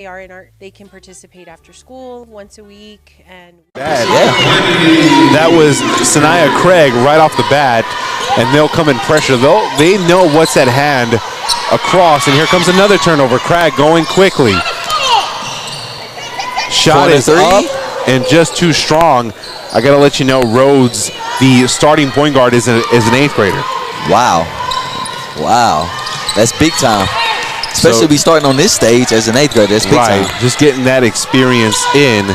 They can participate after school once a week. And that was Sanaya Craig right off the bat, and they'll come in pressure. They know what's at hand across, and here comes another turnover. Craig going quickly. Shot is up and just too strong. I got to let you know, Rhodes, the starting point guard, is an 8th grader. Wow. That's big time. Especially be starting on this stage as an 8th grader. That's big time. Just getting that experience in.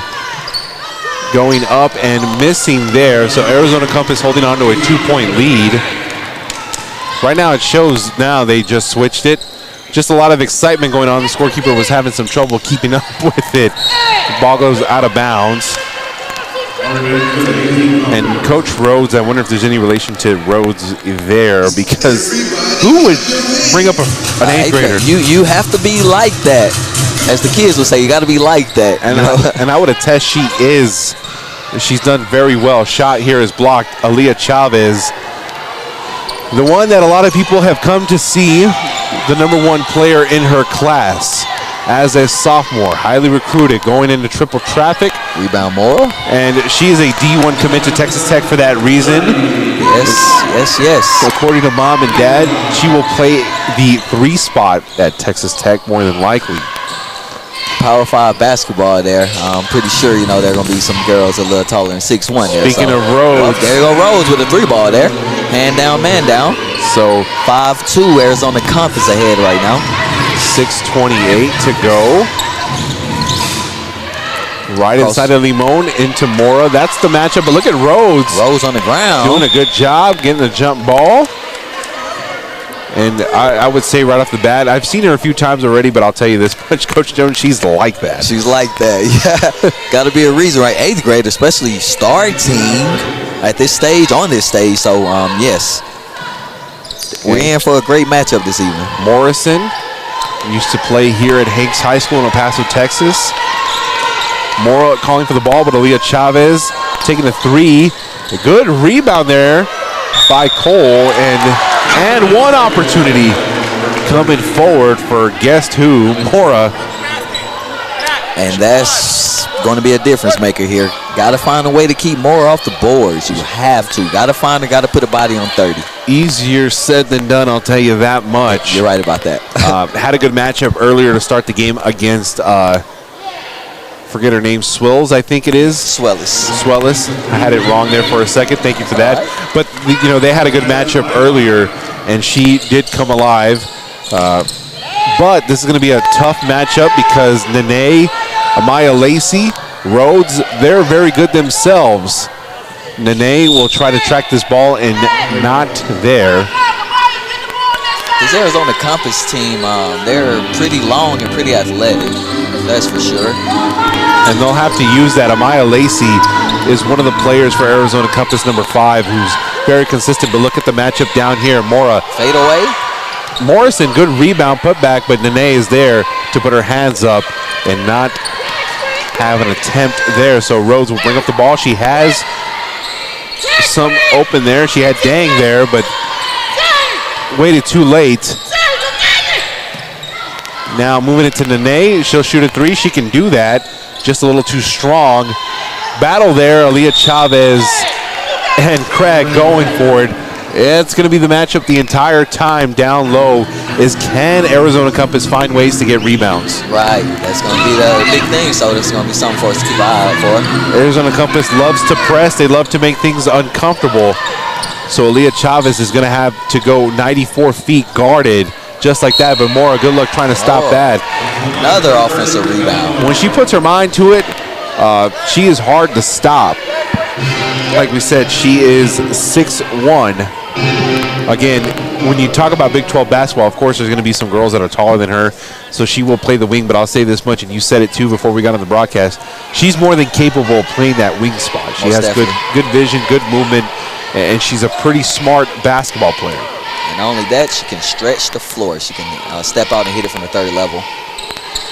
Going up and missing there. So Arizona Compass holding on to a 2-point lead. Right now it shows now they just switched it. Just a lot of excitement going on. The scorekeeper was having some trouble keeping up with it. The ball goes out of bounds. And Coach Rhodes, I wonder if there's any relation to Rhodes there, because who would bring up an 8th grader? You have to be like that. As the kids would say, you got to be like that. And I would attest she is. She's done very well. Shot here is blocked. Aaliyah Chavez, the one that a lot of people have come to see, the #1 player in her class. As a sophomore, highly recruited, going into triple traffic. Rebound Mora. And she is a D1 commit to Texas Tech for that reason. Yes. According to mom and dad, she will play the 3 spot at Texas Tech more than likely. Power 5 basketball there. I'm pretty sure, there are going to be some girls a little taller than 6'1". Speaking of Rhodes. There you go, Rhodes with a 3 ball there. Hand down, man down. So 5-2, Arizona Compass ahead right now. 6:28 to go. Right inside of Limon into Mora. That's the matchup, but look at Rhodes. Rhodes on the ground. Doing a good job getting the jump ball. And I would say right off the bat, I've seen her a few times already, but I'll tell you this much, Coach Jones, she's like that. She's like that, yeah. Got to be a reason, right? 8th grade, especially starting at this stage, on this stage. So, yes. We're in for a great matchup this evening. Morrison used to play here at Hanks High School in El Paso, Texas. Mora calling for the ball, but Aaliyah Chavez taking a 3. A good rebound there by Cole, and one opportunity coming forward for guess who, Mora. And that's going to be a difference maker here. Got to find a way to keep Mora off the boards. You have to. Got to put a body on 30. Easier said than done, I'll tell you that much. You're right about that. Had a good matchup earlier to start the game against, forget her name, Swills, I think it is. Swellis. I had it wrong there for a second. Thank you for that. Right. But, they had a good matchup earlier, and she did come alive. But this is going to be a tough matchup because Nene, Amaya Lacey, Rhodes, they're very good themselves. Nene will try to track this ball and not there. This Arizona Compass team, they're pretty long and pretty athletic. That's for sure. And they'll have to use that. Amaya Lacey is one of the players for Arizona Compass #5 who's very consistent. But look at the matchup down here. Mora. Fade away. Morrison, good rebound, put back, but Nene is there to put her hands up and not have an attempt there. So Rhodes will bring up the ball. She has some open there. She had Dang there, but waited too late. Now moving it to Nene. She'll shoot a 3. She can do that. Just a little too strong. Battle there. Aaliyah Chavez and Craig going for it. It's going to be the matchup the entire time down low is, can Arizona Compass find ways to get rebounds? Right. That's going to be the big thing, so this is going to be something for us to keep an eye out for. Arizona Compass loves to press. They love to make things uncomfortable. So Aaliyah Chavez is going to have to go 94 feet guarded just like that. But Mora, good luck trying to stop that. Another offensive rebound. When she puts her mind to it, she is hard to stop. Like we said, she is 6'1". Again, when you talk about Big 12 basketball, of course, there's going to be some girls that are taller than her, so she will play the wing. But I'll say this much, and you said it too before we got on the broadcast, she's more than capable of playing that wing spot. She has good vision, good movement, and she's a pretty smart basketball player. And not only that, she can stretch the floor. She can step out and hit it from the 3rd level.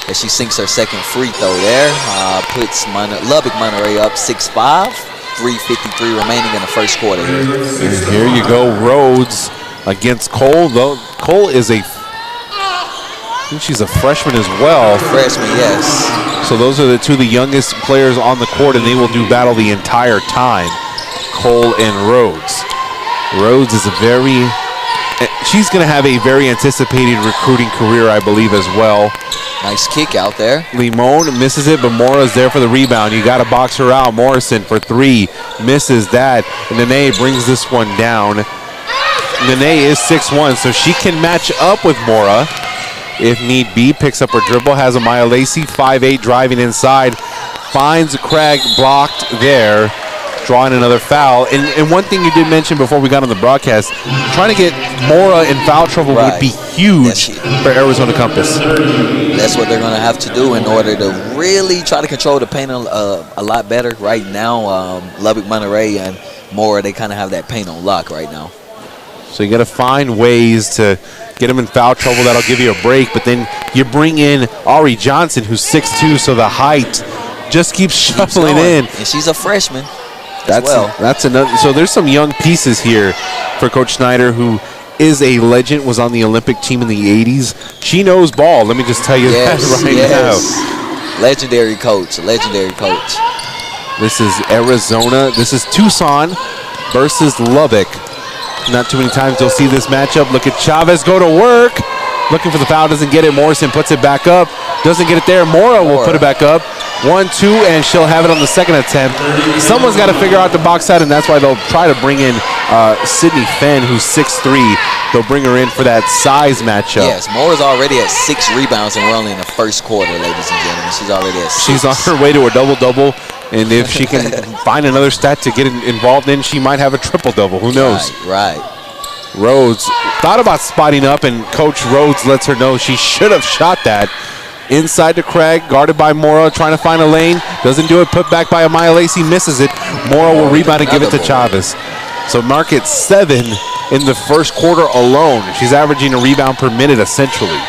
As she sinks her second free throw there, puts Lubbock Monterrey up 6-5. 3:53 remaining in the first quarter here. And here you go, Rhodes against Cole. Though Cole is a think she's a freshman as well. Freshman, yes. So those are the two of the youngest players on the court, and they will do battle the entire time. Cole and Rhodes. Rhodes is she's going to have a very anticipated recruiting career, I believe, as well. Nice kick out there. Limon misses it, but Mora's there for the rebound. You got to box her out. Morrison for three, misses that. And Nene brings this one down. Nene is 6'1", so she can match up with Mora if need be. Picks up her dribble, has Amaya Lacey, 5'8", driving inside. Finds Craig blocked there, drawing another foul. And one thing you did mention before we got on the broadcast, trying to get Mora in foul trouble would be huge for Arizona Compass. That's what they're going to have to do in order to really try to control the paint a lot better. Right now, Lubbock, Monterrey, and Mora, they kind of have that paint on lock right now. So you got to find ways to get them in foul trouble. That'll give you a break. But then you bring in Ari Johnson, who's 6'2", so the height just keeps shuffling in. And she's a freshman. That's another. So there's some young pieces here for Coach Snyder, who is a legend, was on the Olympic team in the 80s. She knows ball. Let me just tell you that right now. Legendary coach. Legendary coach. This is Arizona. This is Tucson versus Lubbock. Not too many times you'll see this matchup. Look at Chavez go to work. Looking for the foul, doesn't get it. Morrison puts it back up. Doesn't get it there. Mora will put it back up. 1-2, and she'll have it on the second attempt. Someone's got to figure out the box out, and that's why they'll try to bring in Sydney Fenn, who's 6'3". They'll bring her in for that size matchup. Yes, Mora's already at 6 rebounds, and we're only in the first quarter, ladies and gentlemen. She's already at 6. She's on her way to a double-double, and if she can find another stat to get involved in, she might have a triple-double. Who knows? Right. Rhodes thought about spotting up, and Coach Rhodes lets her know she should have shot that. Inside to Craig, guarded by Mora, trying to find a lane. Doesn't do it, put back by Amaya Lacey, misses it. Mora will rebound and give it to Chavez. So mark it 7 in the first quarter alone. She's averaging a rebound per minute, essentially.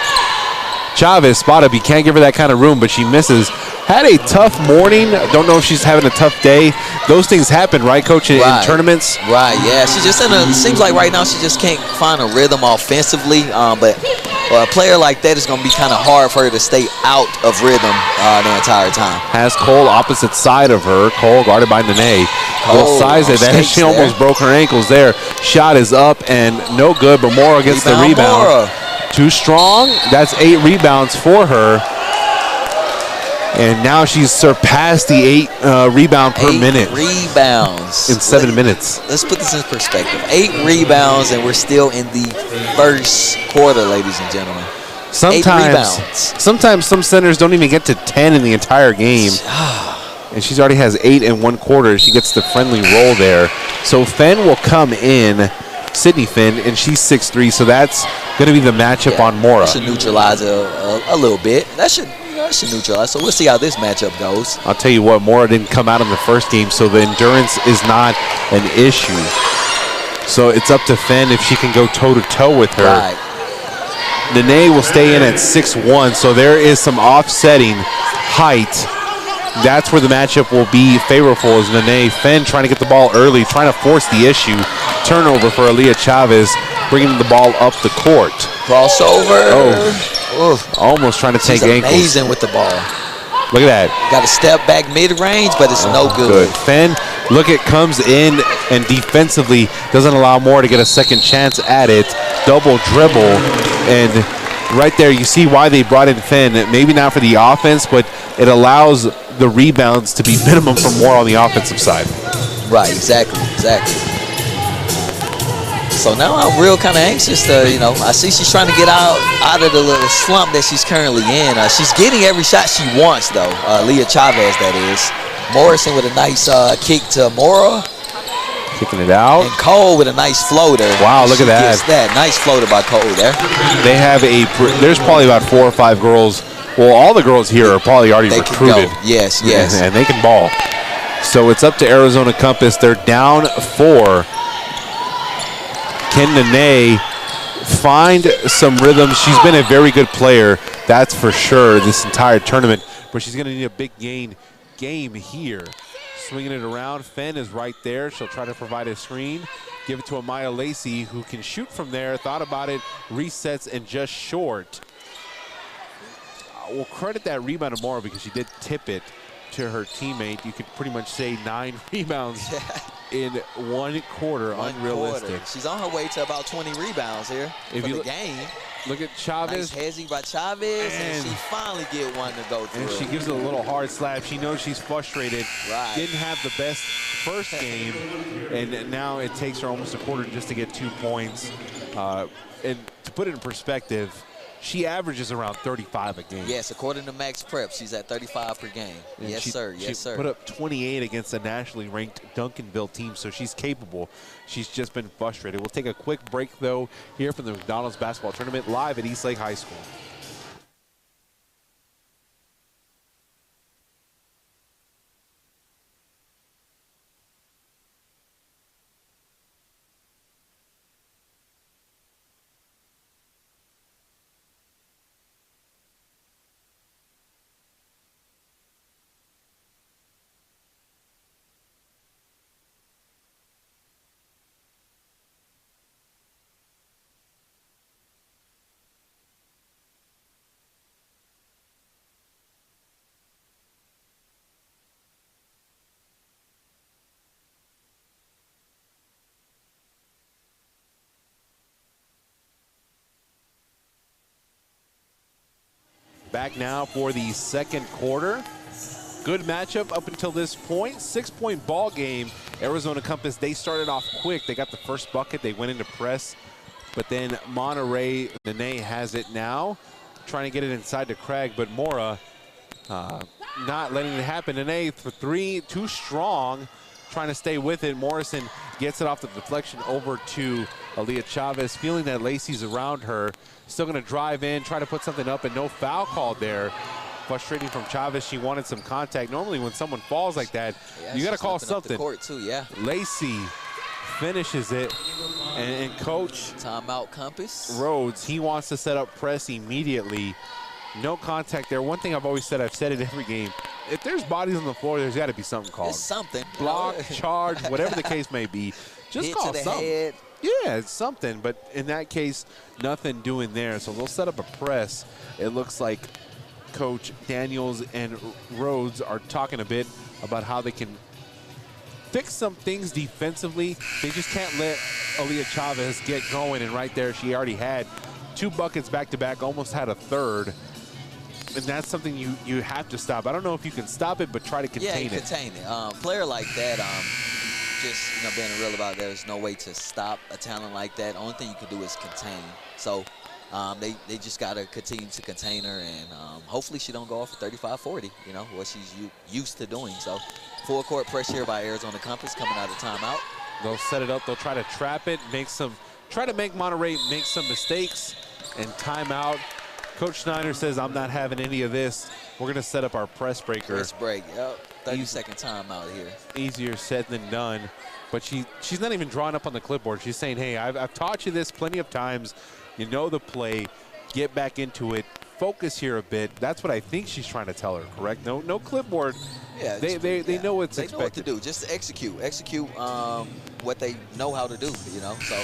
Chavez spotted, you can't give her that kind of room, but she misses. Had a tough morning. Don't know if she's having a tough day. Those things happen, right, Coach, in tournaments? Right, yeah. She's just seems like right now she just can't find a rhythm offensively. But a player like that is going to be kind of hard for her to stay out of rhythm the entire time. Has Cole opposite side of her. Cole guarded by Nene. Will size it. She almost broke her ankles there. Shot is up and no good, but Mora gets the rebound. Mora. Too strong. That's 8 rebounds for her. And now she's surpassed the 8 rebound per minute. 8 rebounds. In 7 minutes. Let's put this in perspective. 8 rebounds, and we're still in the first quarter, ladies and gentlemen. 8 rebounds. Sometimes some centers don't even get to 10 in the entire game. And she already has 8 in 1 quarter. She gets the friendly roll there. So Fenn will come in, Sydney Fenn, and she's 6'3", so that's going to be the matchup on Mora. That should neutralize a little bit. That should neutralize. So we'll see how this matchup goes. I'll tell you what, Mora didn't come out in the first game, so the endurance is not an issue. So it's up to Fenn if she can go toe-to-toe with her. Right. Nene will stay in at 6'1", so there is some offsetting height. That's where the matchup will be favorable, is Nene. Fenn trying to get the ball early, trying to force the issue. Turnover for Aaliyah Chavez, bringing the ball up the court. Crossover. Almost trying to take ankles. Amazing with the ball. Look at that. Got a step back mid-range, but it's no good. Fenn, comes in and defensively doesn't allow Mora to get a second chance at it. Double dribble. And right there, you see why they brought in Fenn. Maybe not for the offense, but it allows the rebounds to be minimum for Mora on the offensive side. Right, exactly. So now I'm real kind of anxious to, I see she's trying to get out of the little slump that she's currently in. She's getting every shot she wants, though. Leah Chavez, that is. Morrison with a nice kick to Mora. Kicking it out. And Cole with a nice floater. Wow, look at that. Nice floater by Cole there. They have there's probably about 4 or 5 girls. Well, all the girls here are probably already recruited. Yes. And they can ball. So it's up to Arizona Compass. They're down 4. Can Nene find some rhythm? She's been a very good player, that's for sure, this entire tournament. But she's going to need a big game here. Swinging it around. Fenn is right there. She'll try to provide a screen. Give it to Amaya Lacey, who can shoot from there. Thought about it, resets, and just short. will credit that rebound to Mora because she did tip it to her teammate. You could pretty much say 9 rebounds in 1 quarter. Unrealistic. Quarter. She's on her way to about 20 rebounds here for the game. Look at Chavez. Nice hezzy by Chavez, and she finally get one to go through. And she gives it a little hard slap. She knows she's frustrated. Right. Didn't have the best first game, and now it takes her almost a quarter just to get 2 points. And to put it in perspective, she averages around 35 a game. Yes, according to Max Prep, she's at 35 per game. And yes, sir. Yes, sir. She put up 28 against a nationally ranked Duncanville team, so she's capable. She's just been frustrated. We'll take a quick break, though, here from the McDonald's basketball tournament live at Eastlake High School. Back now for the second quarter. Good matchup up until this point. 6-point ball game. Arizona Compass, they started off quick. They got the first bucket. They went into press. But then Monterrey, Nene has it now. Trying to get it inside to Craig, but Mora not letting it happen. Nene for 3, too strong. Trying to stay with it. Morrison gets it off the deflection over to Aaliyah Chavez, feeling that Lacey's around her. Still going to drive in, try to put something up, and no foul called there. Frustrating from Chavez. She wanted some contact. Normally when someone falls like that, you got to call something. Up the court too, yeah. Lacey finishes it, and Coach timeout Compass Rhodes, he wants to set up press immediately. No contact there. One thing I've always said, I've said it every game, if there's bodies on the floor, there's got to be something called. It's something. Block, charge, whatever the case may be. Just hit call to the something. Head. Yeah, it's something. But in that case, nothing doing there. So they'll set up a press. It looks like Coach Daniels and Rhodes are talking a bit about how they can fix some things defensively. They just can't let Aaliyah Chavez get going. And right there, she already had 2 buckets back-to-back, almost had a third. And that's something you have to stop. I don't know if you can stop it, but try to contain it. Yeah, contain it. Player like that, just being real about it, there's no way to stop a talent like that. Only thing you can do is contain. So they just got to continue to contain her, and hopefully she don't go off for 35-40, what she's used to doing. So full court pressure here by Arizona Compass coming out of timeout. They'll set it up. They'll try to trap it, try to make Monterey make some mistakes, and timeout. Coach Snyder says, I'm not having any of this. We're going to set up our press breaker. Press break, yep. 30-second timeout here. Easier said than done. But she's not even drawing up on the clipboard. She's saying, hey, I've taught you this plenty of times. You know the play. Get back into it. Focus here a bit. That's what I think she's trying to tell her, correct? No clipboard. Yeah, they know what's expected. They know what to do. Just execute what they know how to do, So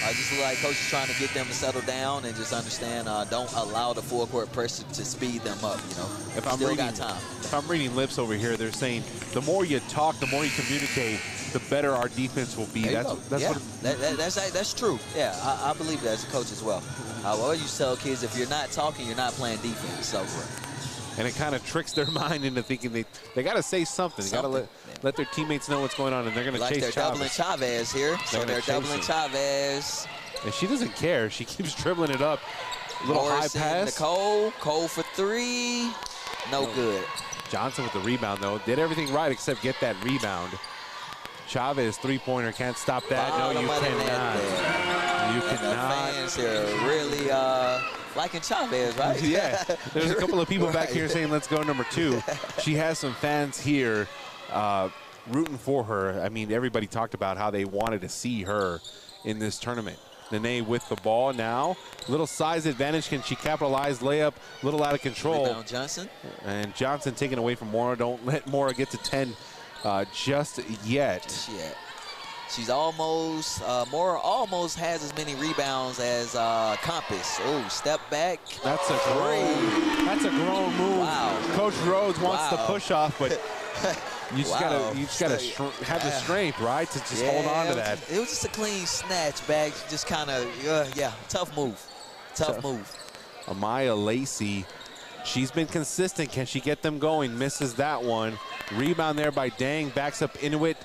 I just feel like Coach is trying to get them to settle down and just understand, don't allow the full court pressure to speed them up, If I'm reading lips over here, they're saying the more you talk, the more you communicate, the better our defense will be. That's true. Yeah, I believe that as a coach as well. I always tell kids, if you're not talking, you're not playing defense. So, and it kind of tricks their mind into thinking they got to say something. They got to let their teammates know what's going on, and they're going to chase Chavez. They're doubling Chavez here. So they're doubling Chavez. And she doesn't care. She keeps dribbling it up. A little Morrison, high pass. Cole for 3. No good. Johnson with the rebound, though. Did everything right except get that rebound. Chavez, three-pointer, can't stop that. No, you cannot. You cannot. The fans here really liking Chavez, right? Yeah. There's a couple of people back here saying, let's go number 2. She has some fans here rooting for her. I mean, everybody talked about how they wanted to see her in this tournament. Nene with the ball now. Little size advantage. Can she capitalize? Layup, little out of control. Rebound Johnson. And Johnson taken away from Mora. Don't let Mora get to 10 just yet. She's almost, Mora almost has as many rebounds as Compass. Oh, step back. That's a grown move. Wow. Coach Rhodes wants the push off, but you just gotta have the strength, right, to just hold on to that. It was just a clean snatch back. Just kind of, tough move. Tough move. Amaya Lacey, she's been consistent. Can she get them going? Misses that one. Rebound there by Dang. Backs up into it.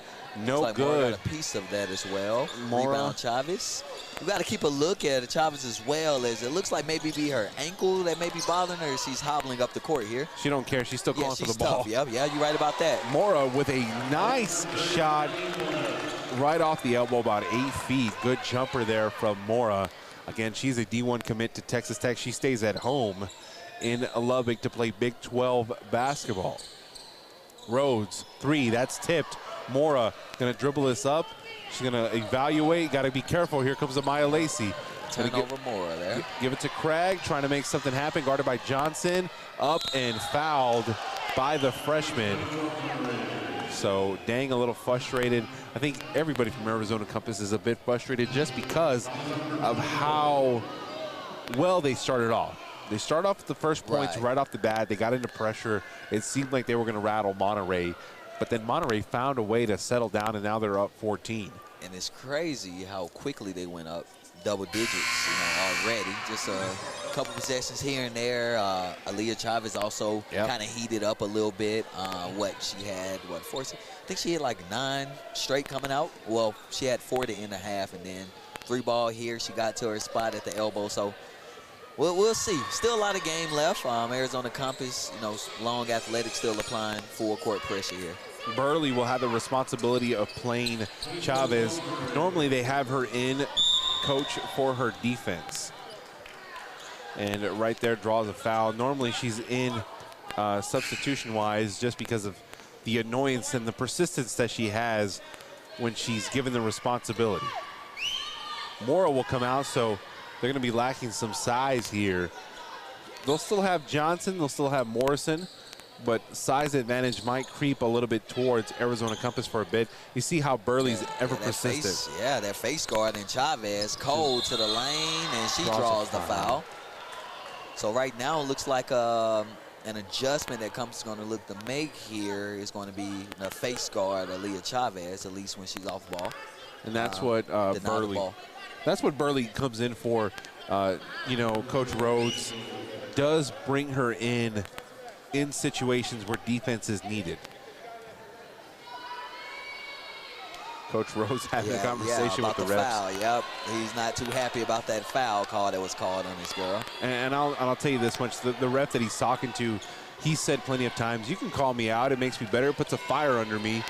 No like good. Mora got a piece of that as well. Mora. Rebound Chavez. We got to keep a look at Chavez as well, as it looks like maybe her ankle that may be bothering her. She's hobbling up the court here. She don't care. She's still going for the ball. Tough. Yeah, you're right about that. Mora with a nice shot right off the elbow, about 8 feet. Good jumper there from Mora. Again, she's a D1 commit to Texas Tech. She stays at home in Lubbock to play Big 12 basketball. Rhodes, 3. That's tipped. Mora going to dribble this up. She's going to evaluate. Got to be careful. Here comes Amaya Lacey. Turnover Mora there. Give it to Craig, trying to make something happen. Guarded by Johnson. Up and fouled by the freshman. So Dang a little frustrated. I think everybody from Arizona Compass is a bit frustrated just because of how well they started off. They started off with the first points right off the bat. They got into pressure. It seemed like they were going to rattle Monterrey. But then Monterrey found a way to settle down, and now they're up 14. And it's crazy how quickly they went up double digits, already. Just a couple possessions here and there. Aaliyah Chavez also kind of heated up a little bit. She had, 4? I think she had like 9 straight coming out. Well, she had 4 to end the half, and then 3 ball here. She got to her spot at the elbow. So we'll see. Still a lot of game left. Arizona Compass, long athletic, still applying full court pressure here. Burley will have the responsibility of playing Chavez. Normally they have her in, coach, for her defense. And right there draws a foul. Normally she's in substitution-wise just because of the annoyance and the persistence that she has when she's given the responsibility. Mora will come out, so they're going to be lacking some size here. They'll still have Johnson. They'll still have Morrison. But size advantage might creep a little bit towards Arizona Compass for a bit. You see how Burley's ever persistent. That face guard in Chavez, cold to the lane, and she draws the foul. So right now it looks like an adjustment that Compass is going to look to make here is going to be the face guard, Aaliyah Chavez, at least when she's off ball. And that's what Burley. That's what Burley comes in for. Coach Rhodes does bring her in situations where defense is needed. Coach Rhodes having a conversation with the refs. Foul. Yep, he's not too happy about that foul call that was called on this girl. And I'll tell you this much: the ref that he's talking to, he said plenty of times, "You can call me out; it makes me better. It puts a fire under me.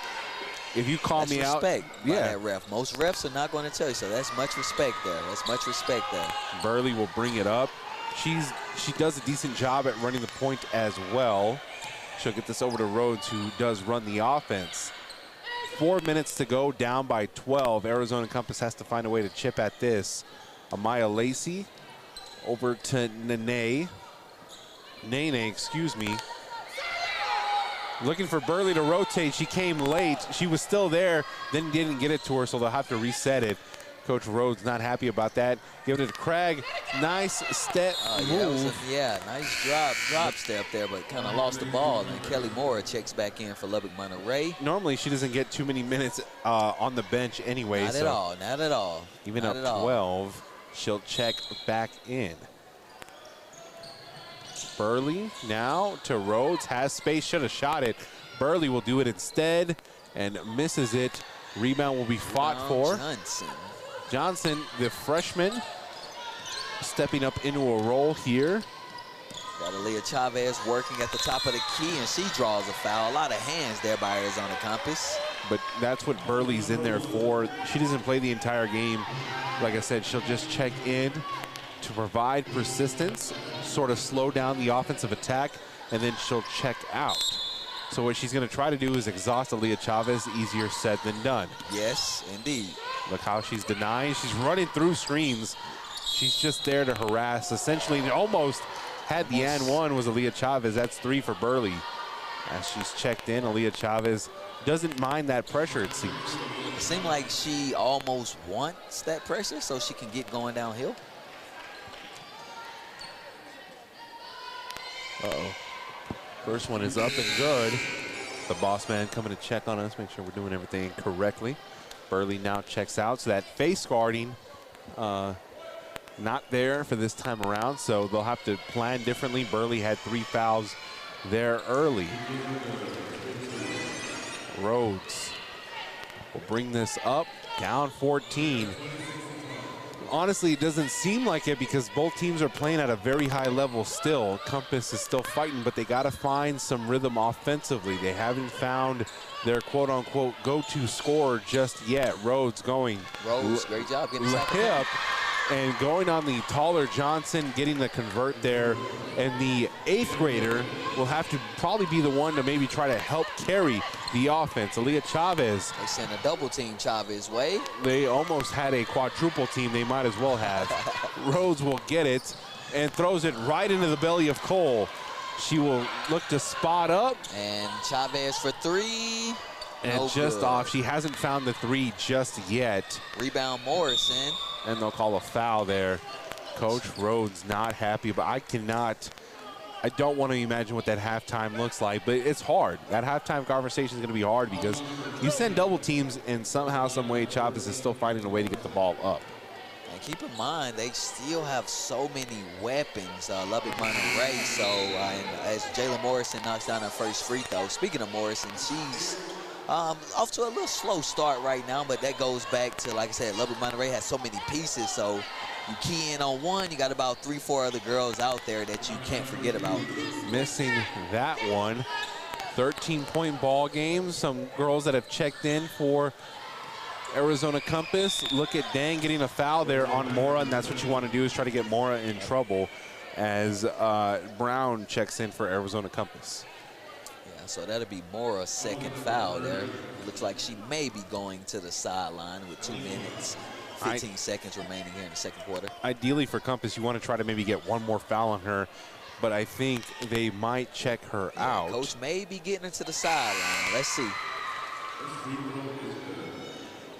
If you call me out, respect by that ref. Most refs are not going to tell you, so that's much respect there. That's much respect there." Burley will bring it up. She does a decent job at running the point as well. She'll get this over to Rhodes, who does run the offense. 4 minutes to go, down by 12. Arizona Compass has to find a way to chip at this. Amaya Lacey over to Nene, excuse me. Looking for Burley to rotate. She came late. She was still there, then didn't get it to her, so they'll have to reset it. Coach Rhodes not happy about that. Giving it to Craig. Nice step move. Nice drop step there, but kind of lost the ball. And Kelly Mora checks back in for Lubbock Monterrey. Normally she doesn't get too many minutes on the bench anyway. Not at all. Even up 12, she'll check back in. Burley now to Rhodes. Has space, should have shot it. Burley will do it instead and misses it. Rebound will be fought for. Johnson, the freshman, stepping up into a role here. Got Aaliyah Chavez working at the top of the key, and she draws a foul. A lot of hands there by Arizona Compass. But that's what Burley's in there for. She doesn't play the entire game. Like I said, she'll just check in to provide persistence, sort of slow down the offensive attack, and then she'll check out. So what she's going to try to do is exhaust Aaliyah Chavez. Easier said than done. Yes, indeed. Look how she's denying. She's running through screens. She's just there to harass. Essentially, almost had the and one was Aaliyah Chavez. That's 3 for Burley. As she's checked in, Aaliyah Chavez doesn't mind that pressure, it seems. It seemed like she almost wants that pressure so she can get going downhill. Uh-oh. First one is up and good. The boss man coming to check on us, make sure we're doing everything correctly. Burley now checks out, so that face guarding not there for this time around, so they'll have to plan differently. Burley had 3 fouls there early. Rhodes will bring this up, down 14. Honestly, it doesn't seem like it because both teams are playing at a very high level still. Compass is still fighting, but they got to find some rhythm offensively. They haven't found their quote-unquote go-to scorer just yet. Rhodes going. Rhodes, great job getting the hip and going on the taller Johnson, getting the convert there. And the 8th grader will have to probably be the one to maybe try to help carry the offense. Aaliyah Chavez. They sent a double team Chavez way. They almost had a quadruple team. They might as well have. Rhodes will get it and throws it right into the belly of Cole. She will look to spot up. And Chavez for 3. And no just good. off. She hasn't found the 3 just yet. Rebound Morrison. And they'll call a foul there. Coach Rhodes not happy, but I don't want to imagine what that halftime looks like, but it's hard. That halftime conversation is going to be hard because you send double teams and somehow, some way, Chavez is still finding a way to get the ball up. And keep in mind, they still have so many weapons, Lubbock Monterey. So, and as Jayla Morrison knocks down her first free throw, speaking of Morrison, she's off to a little slow start right now, but that goes back to, like I said, Lubbock Monterey has so many pieces, so you key in on one, you got about 3-4 other girls out there that you can't forget about. Missing that one. 13-point ball game. Some girls that have checked in for Arizona Compass. Look at Dang getting a foul there on Mora, and that's what you want to do is try to get Mora in trouble as Brown checks in for Arizona Compass. Yeah, so that'll be Mora's second foul there. It looks like she may be going to the sideline with 2 minutes. 15 seconds remaining here in the second quarter. Ideally for Compass, you want to try to maybe get one more foul on her, but I think they might check her out. Coach may be getting her to the sideline. Let's see.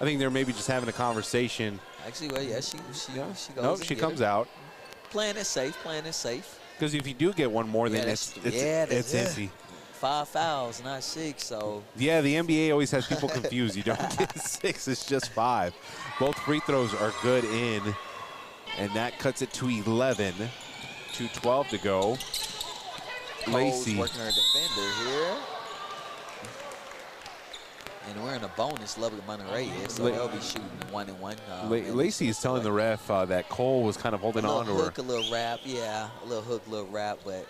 I think they're maybe just having a conversation. Actually, well, yeah, she goes. No, she comes out. Playing it safe, playing it safe. Because if you do get one more, then it's empty. 5 fouls, not 6, so. Yeah, the NBA always has people confused. You don't get 6, it's just 5. Both free throws are good in, and that cuts it to 11. 2:12 to go. Lacey working her defender here. And we're in a bonus, Lubbock Monterey here, so they'll be shooting 1 and 1. Lacey is telling the ref that Cole was kind of holding on to her. A little wrap, yeah. A little hook, little wrap, but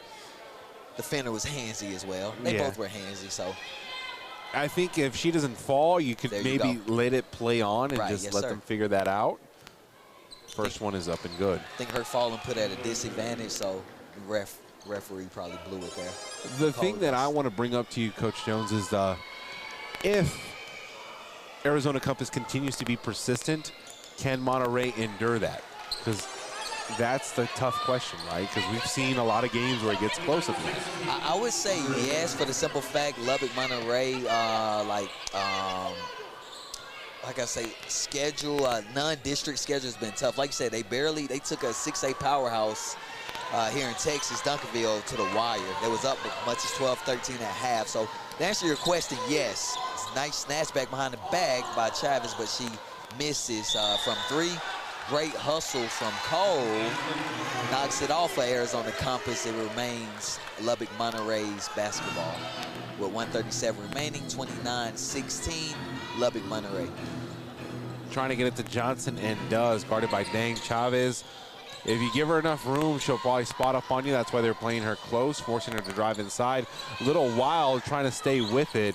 defender was handsy as well. They both were handsy, so. I think if she doesn't fall, you could maybe let it play on and just let them figure that out. First one is up and good. I think her falling put at a disadvantage, so the referee probably blew it there. The thing that I want to bring up to you, Coach Jones, is if Arizona Compass continues to be persistent, can Monterey endure that? Because that's the tough question, right? Because we've seen a lot of games where it gets close at least. I would say yes, for the simple fact Lubbock Monterey, like I say, schedule, non-district schedule has been tough. Like you said, they took a 6A powerhouse here in Texas, Duncanville, to the wire. They was up as much as 12-13 at half. So to answer your question, yes. It's a nice snatch back behind the bag by Chavez, but she misses from 3. Great hustle from Cole. Knocks it off of Arizona Compass. It remains Lubbock Monterey's basketball. With 1:37 remaining, 29-16, Lubbock Monterey. Trying to get it to Johnson and does, guarded by Dang Chavez. If you give her enough room, she'll probably spot up on you. That's why they're playing her close, forcing her to drive inside. A little wild, trying to stay with it.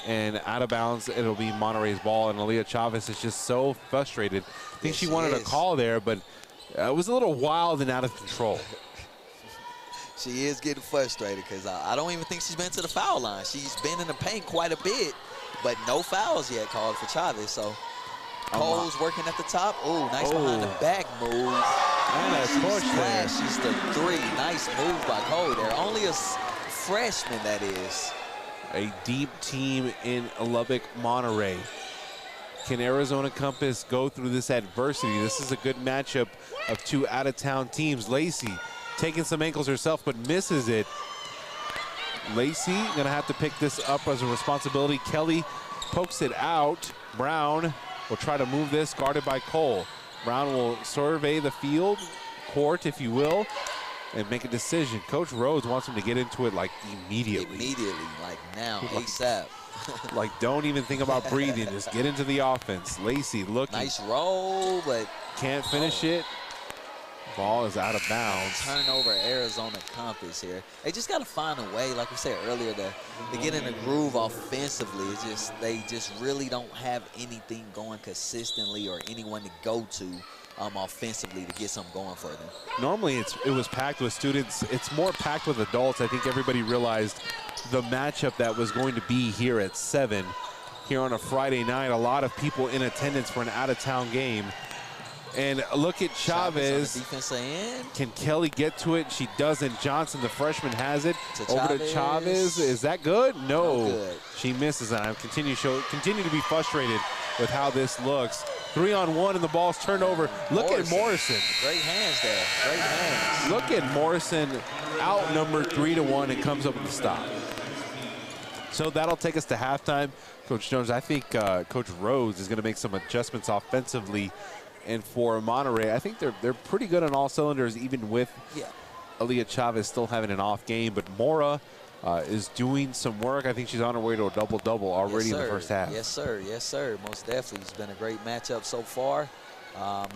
And out of bounds, it'll be Monterey's ball. And Aaliyah Chavez is just so frustrated. I think she wanted a call there, but it was a little wild and out of control. She is getting frustrated because I don't even think she's been to the foul line. She's been in the paint quite a bit, but no fouls yet called for Chavez. So Cole's working at the top. Oh, nice behind the back move. And she slashes the 3. Nice move by Cole there. Only a freshman, that is. A deep team in Lubbock, Monterey. Can Arizona Compass go through this adversity? This is a good matchup of two out-of-town teams. Lacey taking some ankles herself, but misses it. Lacey gonna have to pick this up as a responsibility. Kelly pokes it out. Brown will try to move this, guarded by Cole. Brown will survey the field, court, if you will, and make a decision. Coach Rhodes wants him to get into it like immediately. Immediately, like now, ASAP. Like, don't even think about breathing. Just get into the offense. Lacey looking. Nice roll, but can't finish it. Ball is out of bounds. Turnover Arizona Compass here. They just got to find a way, like we said earlier, to get in the groove offensively. It's just they just really don't have anything going consistently or anyone to go to offensively to get something going for them. Normally it was packed with students. It's more packed with adults. I think everybody realized the matchup that was going to be here at 7 here on a Friday night. A lot of people in attendance for an out-of-town game. And look at Chavez. On the defensive end. Can Kelly get to it? She doesn't. Johnson, the freshman, has it. Over to Chavez. Is that good? No. Good. She misses it. I continue to be frustrated with how this looks. 3-on-1 and the ball's turned over. Look at Morrison. Great hands there. Great hands. Look at Morrison outnumbered 3-1 and comes up with the stop. So that'll take us to halftime. Coach Jones, I think Coach Rhodes is going to make some adjustments offensively. And for Monterrey, I think they're pretty good on all cylinders, even with Aaliyah Chavez still having an off game. But Mora is doing some work. I think she's on her way to a double-double already in the first half. Yes, sir. Yes, sir. Most definitely. It's been a great matchup so far.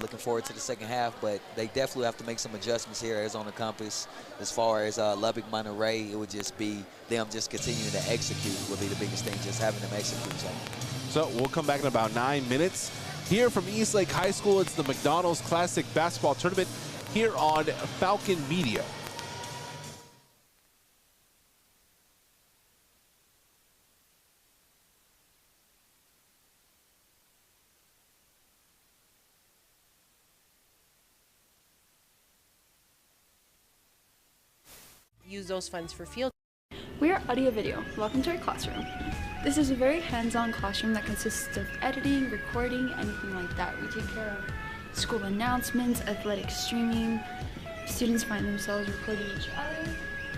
Looking forward to the second half, but they definitely have to make some adjustments here, Arizona Compass. As far as Lubbock Monterrey, it would just be them just continuing to execute would be the biggest thing, just having them execute. So we'll come back in about 9 minutes. Here from Eastlake High School, it's the McDonald's Classic Basketball Tournament here on Falcon Media. Use those funds for field. We are Audio Video. Welcome to our classroom. This is a very hands-on classroom that consists of editing, recording, anything like that. We take care of school announcements, athletic streaming. Students find themselves recording each other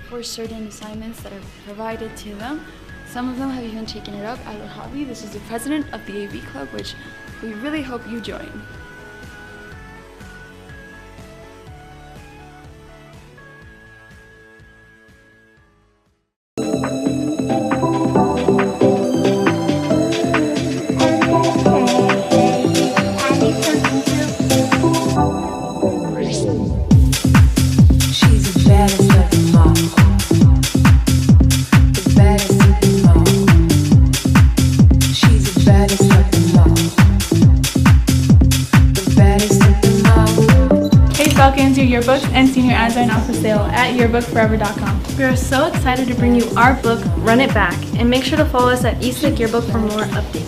for certain assignments that are provided to them. Some of them have even taken it up as a hobby. This is the president of the AV Club, which we really hope you join. Your yearbooks and senior ads are now for sale at yearbookforever.com. We are so excited to bring you our book, Run It Back, and make sure to follow us at Eastlake Yearbook for more updates.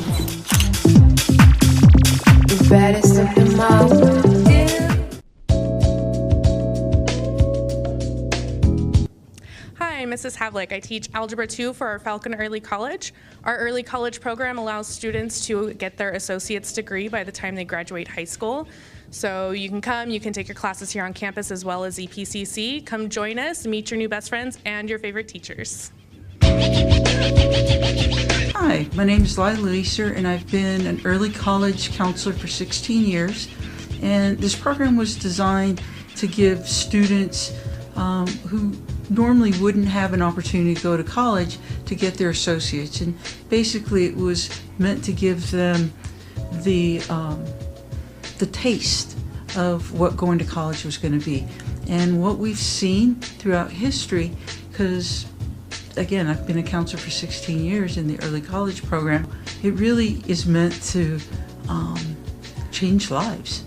Hi, I'm Mrs. Havlick. I teach Algebra 2 for our Falcon Early College. Our early college program allows students to get their associate's degree by the time they graduate high school. So you can come, you can take your classes here on campus as well as EPCC. Come join us, meet your new best friends and your favorite teachers. Hi, my name is Lila Leeser, and I've been an early college counselor for 16 years. And this program was designed to give students who normally wouldn't have an opportunity to go to college to get their associates. And basically it was meant to give them the taste of what going to college was going to be. And what we've seen throughout history, because again, I've been a counselor for 16 years in the early college program, it really is meant to change lives.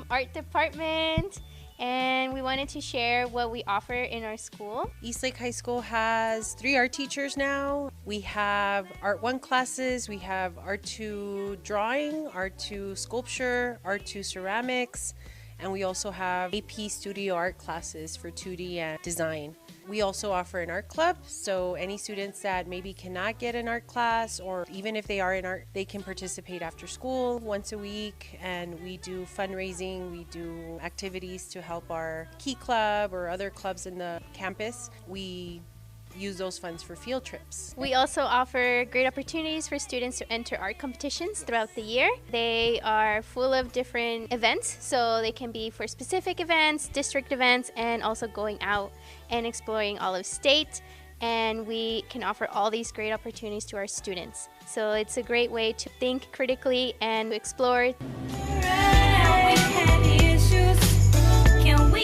art department, and we wanted to share what we offer in our school. Eastlake High School has 3 art teachers now. We have Art 1 classes, we have Art 2 drawing, Art 2 sculpture, Art 2 ceramics, and we also have AP studio art classes for 2D and design. We also offer an art club, so any students that maybe cannot get an art class, or even if they are in art, they can participate after school once a week, and we do fundraising, we do activities to help our Key Club or other clubs in the campus. We use those funds for field trips. We also offer great opportunities for students to enter art competitions throughout the year. They are full of different events, so they can be for specific events, district events, and also going out and exploring all of state. And we can offer all these great opportunities to our students. So it's a great way to think critically and explore. Can we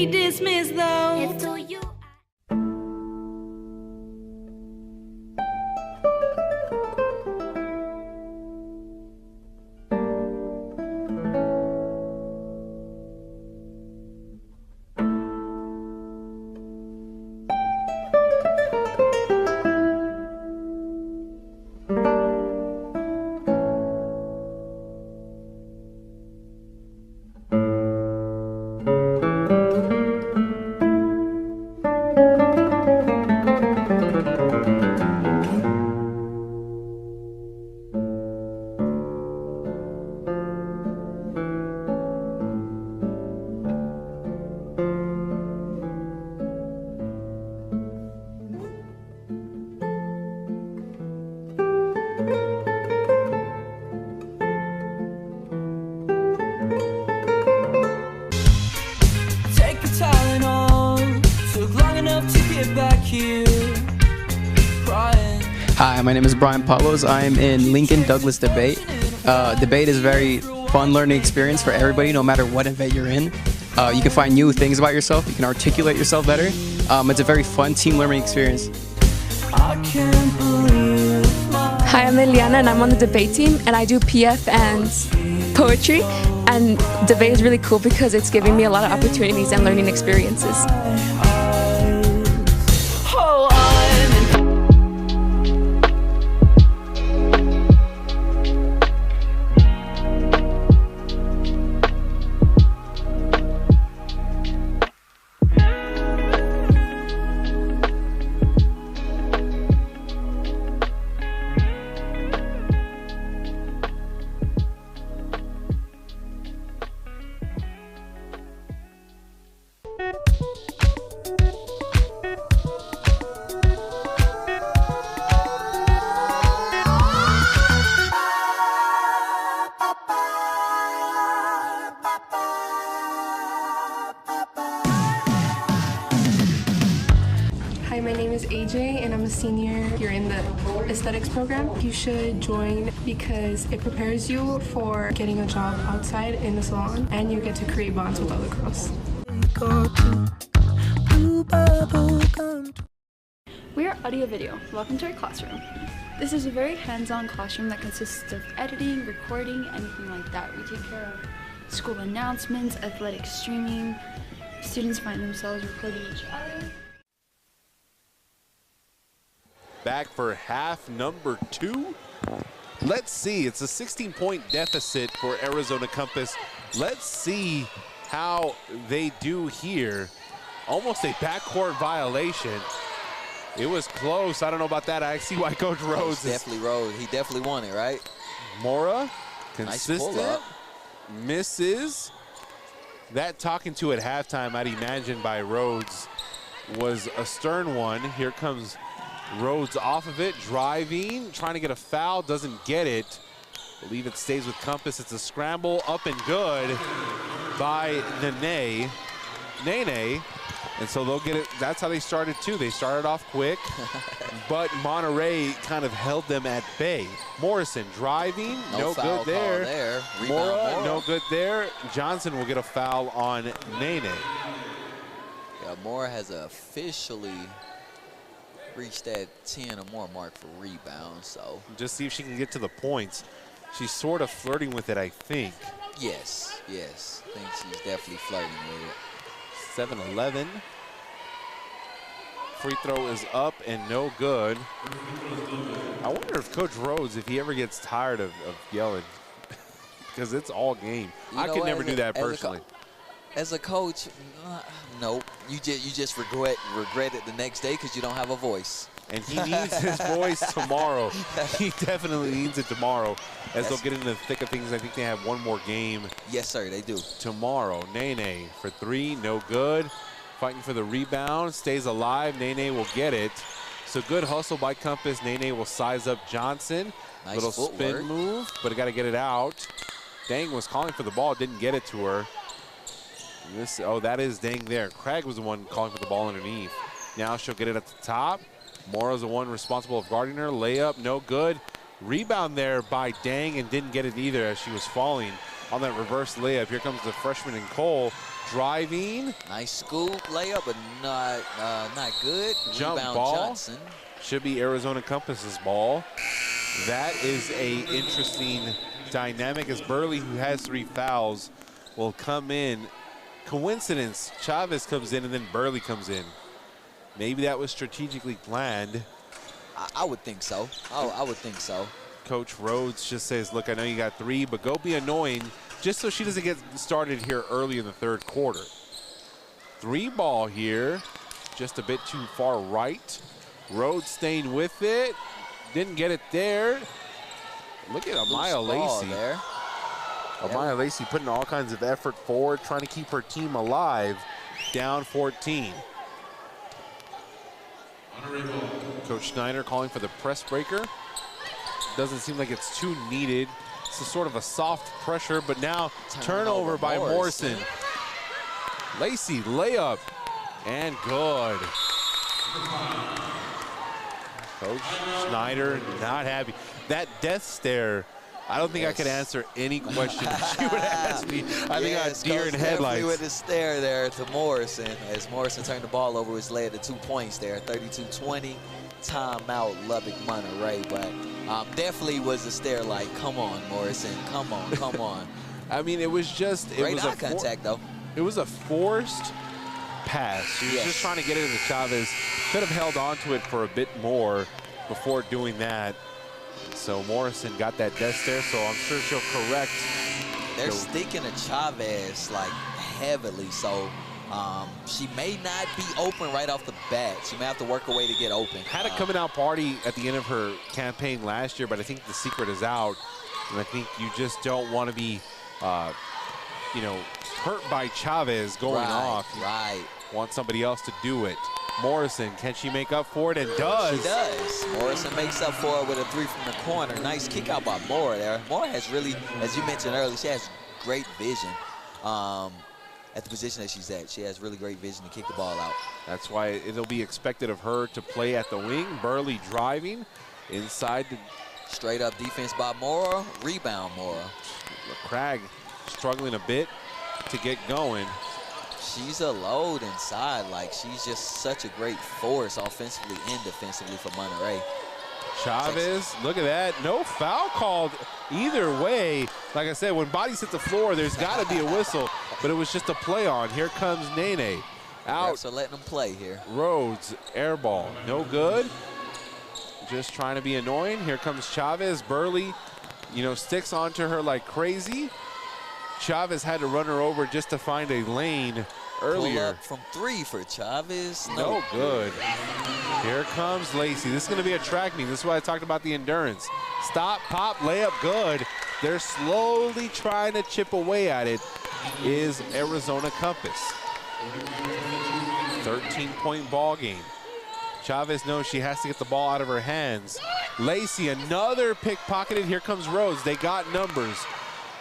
dismiss those? Hi, my name is Brian Pavlos. I'm in Lincoln Douglas Debate. Debate is a very fun learning experience for everybody, no matter what event you're in. You can find new things about yourself. You can articulate yourself better. It's a very fun team learning experience. Hi, I'm Liliana and I'm on the debate team, and I do PF and poetry. And debate is really cool because it's giving me a lot of opportunities and learning experiences. Hi, my name is AJ and I'm a senior. You're in the aesthetics program. You should join because it prepares you for getting a job outside in the salon, and you get to create bonds with other girls. We are Audio Video. Welcome to our classroom. This is a very hands-on classroom that consists of editing, recording, anything like that. We take care of school announcements, athletic streaming. Students find themselves recording each other. Back for half number 2. Let's see, it's a 16-point deficit for Arizona Compass. Let's see how they do here. Almost a backcourt violation. It was close. I don't know about that. I see why Coach Rhodes is definitely Rhodes. He definitely won it, right? Mora, consistent, nice misses. That talking to at halftime, I'd imagine, by Rhodes was a stern one. Here comes Rhodes off of it, driving, trying to get a foul, doesn't get it. I believe it stays with Compass. It's a scramble, up and good by Nene. Nene. And so they'll get it. That's how they started, too. They started off quick, but Monterrey kind of held them at bay. Morrison driving. No foul good there. call there. Rebound, Mora, no good there. Johnson will get a foul on Nene. Yeah, Mora has officially reached that 10 or more mark for rebounds. So just see if she can get to the points. She's sort of flirting with it, I think. Yes. I think she's definitely flirting with it. 7-11. Free throw is up and no good. I wonder if Coach Rhodes, if he ever gets tired of yelling, because it's all game. I could never do that personally. As a coach, nope. You just regret it the next day because you don't have a voice. And he needs his voice tomorrow. He definitely needs it tomorrow as they'll get into the thick of things. I think they have one more game. Yes, sir, they do. Tomorrow. Nene for three, no good. Fighting for the rebound, stays alive. Nene will get it. So good hustle by Compass. Nene will size up Johnson. Nice little footwork. spin move, but got to get it out. Dang was calling for the ball, didn't get it to her. That is Dang there. Craig was the one calling for the ball underneath. Now she'll get it at the top. Mora's the one responsible of guarding her. Layup, no good. Rebound there by Dang and didn't get it either as she was falling on that reverse layup. Here comes the freshman in Cole. Driving. Nice scoop layup, but not good. Jump Rebound ball. Johnson. Should be Arizona Compass's ball. That is a interesting dynamic as Burley, who has 3 fouls, will come in. Coincidence, Chavez comes in and then Burley comes in. Maybe that was strategically planned. I would think so. I would think so. Coach Rhodes just says, look, I know you got 3, but go be annoying just so she doesn't get started here early in the third quarter. 3 ball here, just a bit too far right. Rhodes staying with it. Didn't get it there. Look at Amaya Lacey. There. Amaya Lacey putting all kinds of effort forward, trying to keep her team alive, down 14. Coach Schneider calling for the press breaker. Doesn't seem like it's too needed. It's a sort of a soft pressure, but now turnover by Morrison. Lacey, layup, and good. Coach Schneider not happy. That death stare, I don't think I could answer any question she would ask me. I think I had deer in headlights. With the stare there to Morrison as Morrison turned the ball over, which led to 2 points there, 32-20. Timeout, Lubbock, Monterey, but definitely was a stare like, come on, Morrison, come on. I mean, it was just great eye contact though. It was a forced pass. She was just trying to get it to Chavez. Could have held on to it for a bit more before doing that. So Morrison got that death stare, so I'm sure she'll correct. They're sticking to Chavez like heavily, so she may not be open right off the bat. She may have to work her way to get open. Had a coming out party at the end of her campaign last year, but I think the secret is out. And I think you just don't want to be, hurt by Chavez going off. Right. Want somebody else to do it. Morrison, can she make up for it? And does. She does. Morrison makes up for it with a 3 from the corner. Nice kick out by Mora there. Mora has really, as you mentioned earlier, she has great vision at the position that she's at. She has really great vision to kick the ball out. That's why it'll be expected of her to play at the wing. Burley driving inside. Straight up defense by Mora. Rebound Mora. Craig struggling a bit to get going. She's a load inside. Like, she's just such a great force offensively and defensively for Monterey. Chavez, look at that. No foul called either way. Like I said, when bodies hit the floor, there's got to be a whistle, but it was just a play on. Here comes Nene. Out. So letting them play here. Rhodes, air ball. No good. Just trying to be annoying. Here comes Chavez. Burley, sticks onto her like crazy. Chavez had to run her over just to find a lane earlier. Pull up from 3 for Chavez. No good. Here comes Lacey. This is going to be a track meet. This is why I talked about the endurance. Stop, pop, layup, good. They're slowly trying to chip away at it. Is Arizona Compass. 13-point ball game. Chavez knows she has to get the ball out of her hands. Lacey, another pickpocketed. Here comes Rhodes. They got numbers.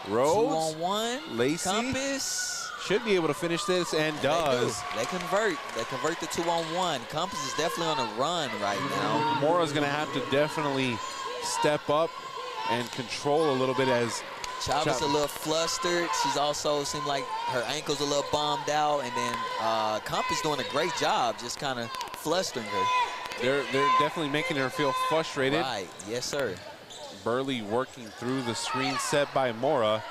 Rhodes, 2-on-1. Lacey, Compass. should be able to finish this and does. They convert. They convert the 2-on-1. Compass is definitely on a run right now. Mora's going to have to definitely step up and control a little bit as Chavez a little flustered. She's also seemed like her ankle's a little bombed out. And then Compass doing a great job just kind of flustering her. They're definitely making her feel frustrated. Right. Yes, sir. Burley working through the screen set by Mora.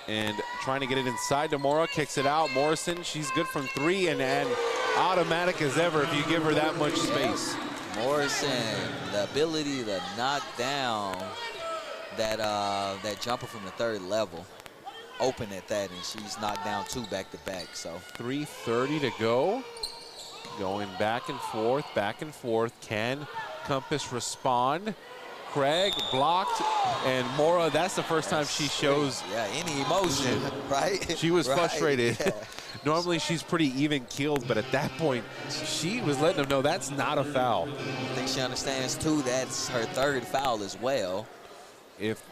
And trying to get it inside to Mora, kicks it out. Morrison, she's good from 3 and automatic as ever if you give her that much space. Morrison, the ability to knock down that jumper from the 3rd level. Open at that, and she's knocked down 2 back-to-back. So 3:30 to go. Going back and forth. Can Compass respond? Craig blocked, and Mora, that's the first time she shows any emotion, right? She was frustrated. Yeah. Normally she's pretty even-keeled, but at that point, she was letting them know that's not a foul. I think she understands, too, that's her 3rd foul as well. If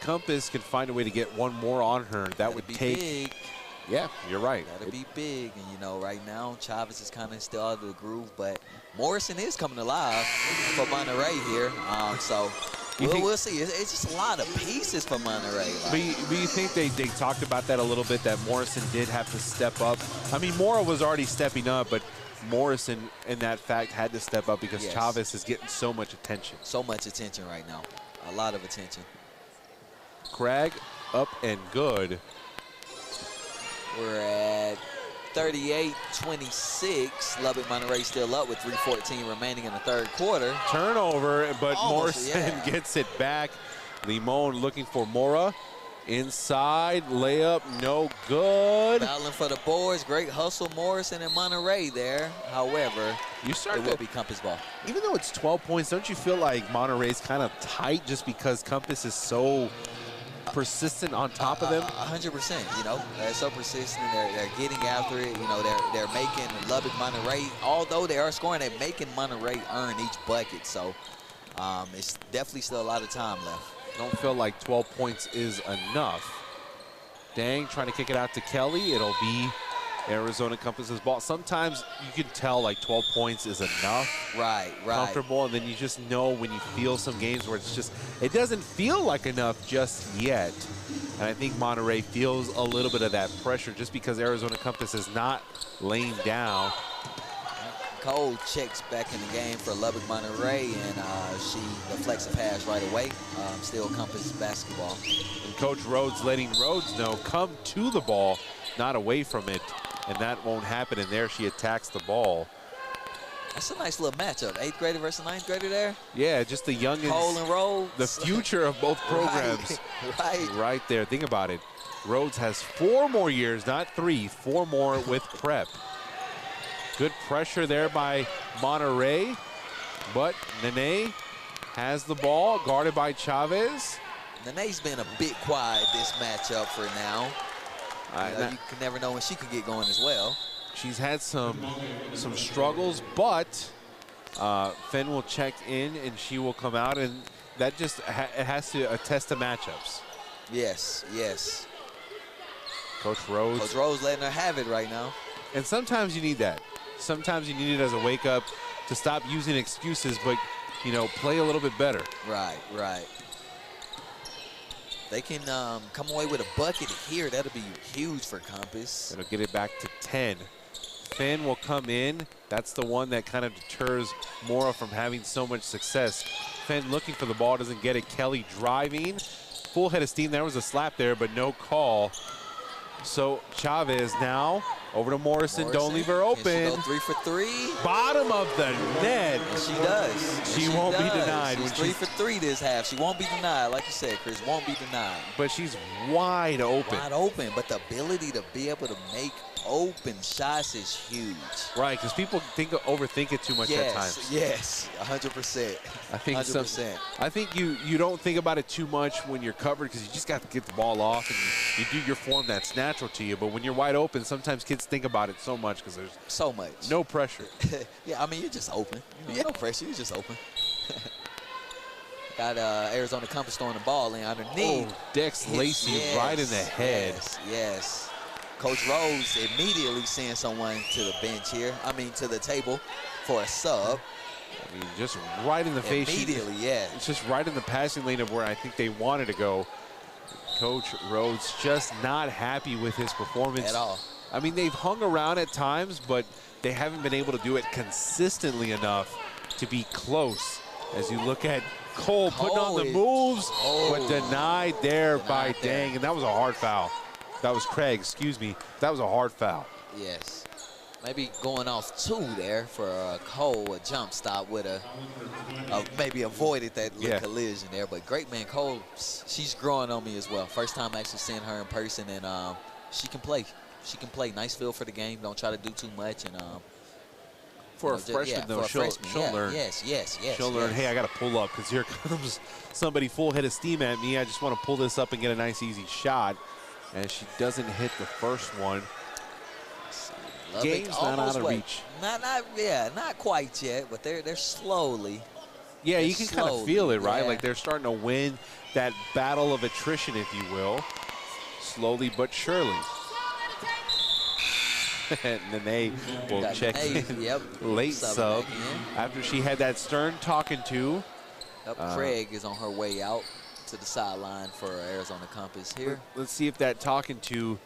Compass can find a way to get one more on her, that would take... big. Yeah, you're right. That'd be big. And, you know, right now, Chavez is kind of still out of the groove, but Morrison is coming alive for Monterrey here. So we'll see. It's just a lot of pieces for Monterrey. But you think they talked about that a little bit, that Morrison did have to step up? I mean, Mora was already stepping up, but Morrison, in that fact, had to step up because Chavez is getting so much attention. So much attention right now. A lot of attention. Craig up and good. We're at 38-26. Lubbock Monterey still up with 3:14 remaining in the 3rd quarter. Turnover, but Almost, Morrison gets it back. Limon looking for Mora. Inside, layup, no good. Battling for the boards. Great hustle, Morrison and Monterey there. However, it will be Compass ball. Even though it's 12 points, don't you feel like Monterey's kind of tight just because Compass is so persistent on top of them? 100%. You know, they're so persistent. They're getting after it. You know, they're making Lubbock Monterey, although they are scoring, they're making Monterey earn each bucket. So it's definitely still a lot of time left. Don't feel like 12 points is enough. Dang, trying to kick it out to Kelly. It'll be Arizona Compass's ball. Sometimes you can tell like 12 points is enough. Right. Comfortable, and then you just know when you feel some games where it's just, it doesn't feel like enough just yet. And I think Monterey feels a little bit of that pressure just because Arizona Compass is not laying down. Cole checks back in the game for Lubbock Monterey, and she deflects a pass right away. Still Compass basketball. And Coach Rhodes letting Rhodes know, come to the ball, not away from it. And that won't happen, and there she attacks the ball. That's a nice little matchup. 8th grader versus 9th grader there. Yeah, just the youngins. Cole and Rhodes. The future of both programs. Right there. Think about it. Rhodes has 4 more years, not 3, 4 more with prep. Good pressure there by Monterey, but Nene has the ball, guarded by Chavez. Nene's been a bit quiet this matchup for now. You can never know when she can get going as well. She's had some struggles, but Fenn will check in and she will come out, and that just it has to attest to matchups. Yes. Coach Rhodes letting her have it right now. And sometimes you need that. Sometimes you need it as a wake up to stop using excuses, but you know, play a little bit better. Right. They can come away with a bucket here. That'll be huge for Compass. It'll get it back to 10. Finn will come in. That's the one that kind of deters Mora from having so much success. Finn looking for the ball, doesn't get it. Kelly driving. Full head of steam. There was a slap there, but no call. So Chavez now over to Morrison. Don't leave her open. Can she go 3 for 3? Bottom of the net. And she does. She won't be denied. She's 3 for 3 this half. She won't be denied. Like you said, Chris, won't be denied. But she's wide open. Wide open. But the ability to be able to make open shots is huge. Right, because people overthink it too much at times. Yes, 100%. I think 100%. I think you don't think about it too much when you're covered, because you just got to get the ball off and you do your form that's natural to you. But when you're wide open, sometimes kids think about it so much because there's so much. No pressure. Yeah, I mean, you're just open. No pressure. You're just open. Got Arizona Compass throwing the ball in underneath. Oh, Dex Lacey right in the head. Yes. Coach Rose immediately sends someone to the bench here. I mean, to the table for a sub. I mean, just right in the face. Immediately, yeah. It's just right in the passing lane of where I think they wanted to go. Coach Rhodes just not happy with his performance. At all. I mean, they've hung around at times, but they haven't been able to do it consistently enough to be close. As you look at Cole putting on the moves, but denied there by Dang. And that was a hard foul. That was Craig, excuse me. That was a hard foul. Yes. Maybe going off 2 there for Cole, a jump stop with maybe avoided that little collision there. But great man, Cole, she's growing on me as well. First time actually seeing her in person, and she can play. She can play. Nice feel for the game. Don't try to do too much. And for a freshman, though, she'll learn. Yes. She'll learn, hey, I got to pull up because here comes somebody full head of steam at me. I just want to pull this up and get a nice, easy shot. And she doesn't hit the first one. Game's not out of reach. Not quite yet, but they're slowly. Yeah, you can kind of feel it, right? Yeah. Like they're starting to win that battle of attrition, if you will. Slowly but surely. And Nene will check in. Late sub after she had that stern talking to. Craig is on her way out to the sideline for Arizona Compass here. Let's see if that talking to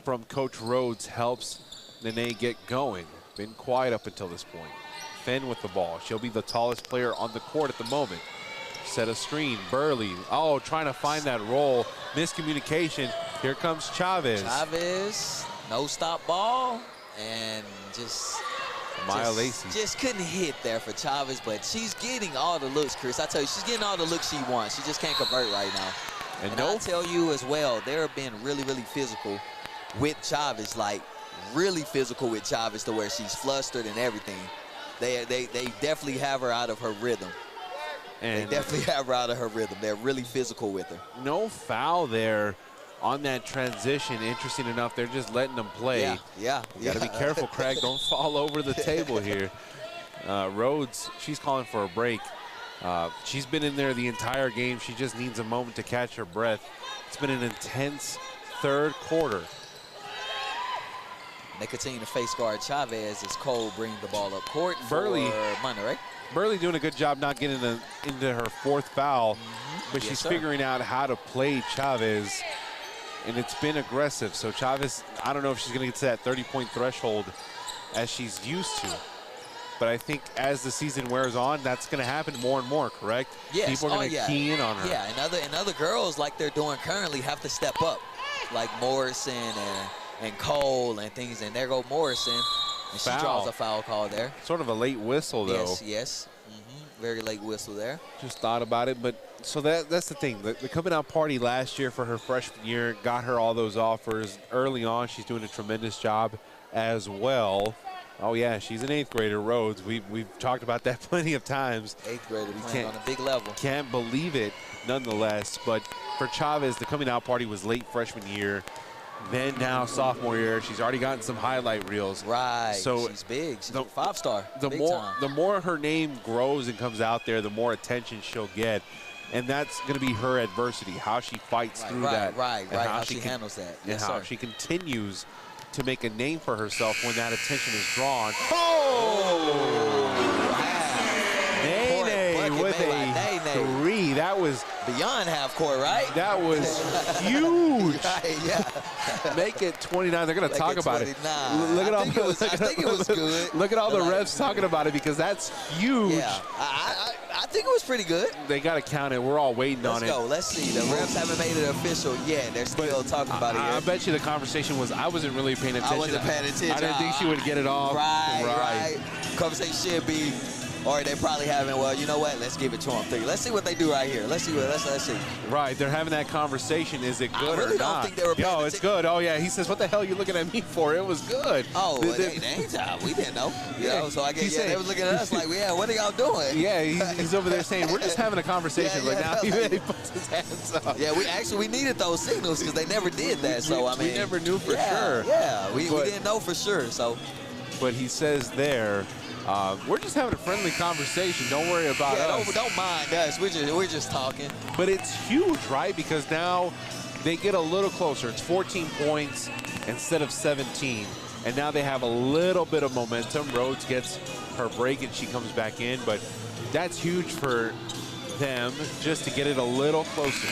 from Coach Rhodes helps Nene get going. Been quiet up until this point. Fenn with the ball. She'll be the tallest player on the court at the moment. Set a screen. Burley. Oh, trying to find that roll. Miscommunication. Here comes Chavez. Chavez. No stop ball. And just couldn't hit there for Chavez, but she's getting all the looks, Chris. I tell you, she's getting all the looks she wants. She just can't convert right now. And I'll tell you as well, they're being really, really physical with Chavez, like really physical with Chavez to where she's flustered and everything. They definitely have her out of her rhythm. And they definitely have her out of her rhythm. They're really physical with her. No foul there on that transition. Interesting enough, they're just letting them play. Yeah. You got to be careful, Craig. Don't fall over the table here. Rhodes, she's calling for a break. She's been in there the entire game. She just needs a moment to catch her breath. It's been an intense third quarter. They continue to face guard Chavez as Cole brings the ball up court for Monterrey. Burley doing a good job not getting into her fourth foul, but she's figuring out how to play Chavez, and it's been aggressive. So Chavez, I don't know if she's going to get to that 30-point threshold as she's used to. But I think as the season wears on, that's going to happen more and more, correct? Yes. People are going to key in on her. Yeah, and other girls, like they're doing currently, have to step up, like Morrison and Cole and things. And there go Morrison, and she draws a foul call there. Sort of a late whistle, though. Yes. Very late whistle there. Just thought about it, but so that's the thing. The coming out party last year for her freshman year got her all those offers early on. She's doing a tremendous job as well. Oh yeah, she's an 8th grader, Rhodes. We've talked about that plenty of times. 8th grader playing on a big level. Can't believe it, nonetheless. But for Chavez, the coming out party was late freshman year. Then now sophomore year, she's already gotten some highlight reels. Right. So she's big. She's a 5-star. The more her name grows and comes out there, the more attention she'll get. And that's going to be her adversity, how she fights through that. Right. How she handles that. And how she continues to make a name for herself when that attention is drawn. Oh! Nene with a 3. That was beyond half court, right? That was huge. Yeah. Make it 29. They're going to talk about it. Look at all I think it was good. Look at all the refs talking about it because that's huge. Yeah, I think it was pretty good. They got to count it. We're all waiting on it. Let's go. Let's see. The refs haven't made it official yet. They're still talking about it here. I bet you the conversation was I wasn't really paying attention. I wasn't paying attention. I didn't think she would get it off. Right. Conversation should be, or they probably haven't. Well, you know what? Let's give it to them 3. Let's see what they do right here. Let's see. Let's see. Right. They're having that conversation. Is it good or not? I don't think they were paying attention. It's good. Oh yeah. He says, "What the hell are you looking at me for? It was good." Oh, we didn't know. You know, so I guess they was looking at us like, yeah, what are y'all doing? Yeah, he's over there saying, "We're just having a conversation." Now he puts his hands up. Yeah, we needed those signals because they never did that. So I mean, we never knew for sure. Yeah, we didn't know for sure. So, but he says there. We're just having a friendly conversation. Don't worry about us. Don't mind us. We're just talking. But it's huge, right? Because now they get a little closer. It's 14 points. instead of 17. And now they have a little bit of momentum. Rhodes gets her break and she comes back in, but that's huge for them just to get it a little closer.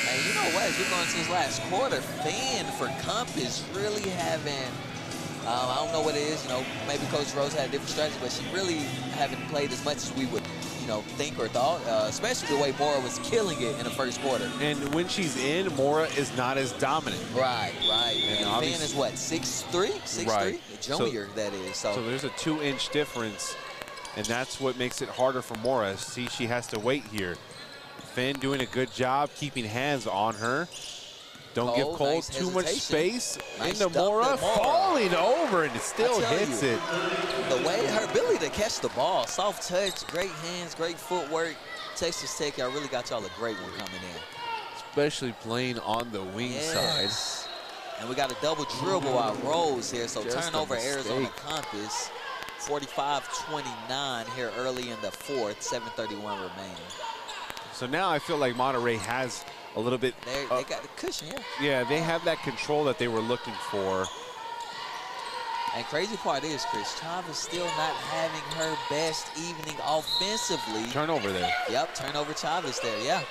And you know what, as we're going to this last quarter, Fan for Compass really having, I don't know what it is, you know, maybe Coach Rose had a different strategy, but she really haven't played as much as we would, you know, think or thought, especially the way Mora was killing it in the first quarter. And when she's in, Mora is not as dominant. Right. And Fan is what, 6'3"? 6'3"? Right. A junior, that is. So there's a 2-inch difference, and that's what makes it harder for Mora. See, she has to wait here. Finn doing a good job keeping hands on her. Don't give Cole nice too much space. Nice into Mora, falling over, and it still hits it. The way, her ability to catch the ball, soft touch, great hands, great footwork. Texas Tech, y'all really got y'all a great one coming in. Especially playing on the wing side. And we got a double dribble out Rose here, so turnover Arizona Compass. 45-29 here early in the fourth, 7:31 remaining. So now I feel like Monterrey has a little bit. They got the cushion, Yeah, they have that control that they were looking for. And crazy part is, Chris, Chavez still not having her best evening offensively. Turnover there. Yep, turnover Chavez there, yeah.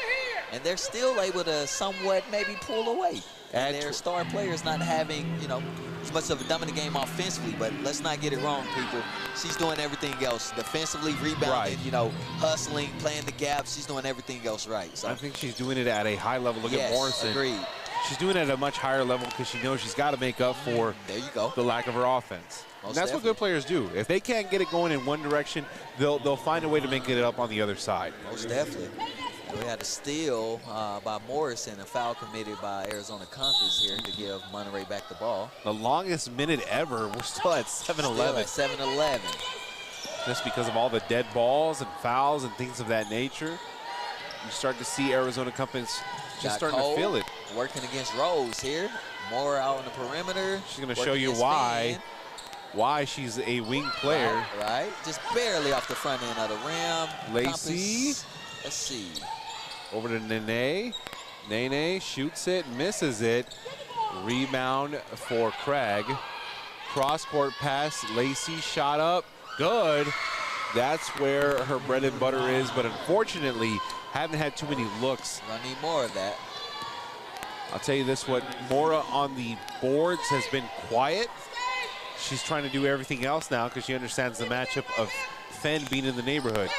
And they're still able to somewhat maybe pull away. And their star players not having, you know, as much of a dominant game offensively, but let's not get it wrong, people. She's doing everything else. Defensively, rebounding, you know, hustling, playing the gaps. She's doing everything else right. So I think she's doing it at a high level. Look at Morrison. Agreed. She's doing it at a much higher level because she knows she's got to make up for the lack of her offense. And that's what good players do. If they can't get it going in one direction, they'll find a way to make it up on the other side. Most definitely. We had a steal by Morrison, a foul committed by Arizona Compass here to give Monterrey back the ball. The longest minute ever. We're still at 7-11. Still at 7-11. Just because of all the dead balls and fouls and things of that nature, you start to see Arizona Compass just starting to feel it. Working against Rose here. Moore out on the perimeter. She's going to show you why she's a wing player. Right. Just barely off the front end of the rim. Lacey. Compass. Let's see. Over to Nene. Nene shoots it, misses it. Rebound for Craig. Cross-court pass. Lacey shot up. Good. That's where her bread and butter is, but unfortunately, haven't had too many looks. I need more of that. I'll tell you this, what Mora on the boards has been quiet. She's trying to do everything else now because she understands the matchup of Fenn being in the neighborhood.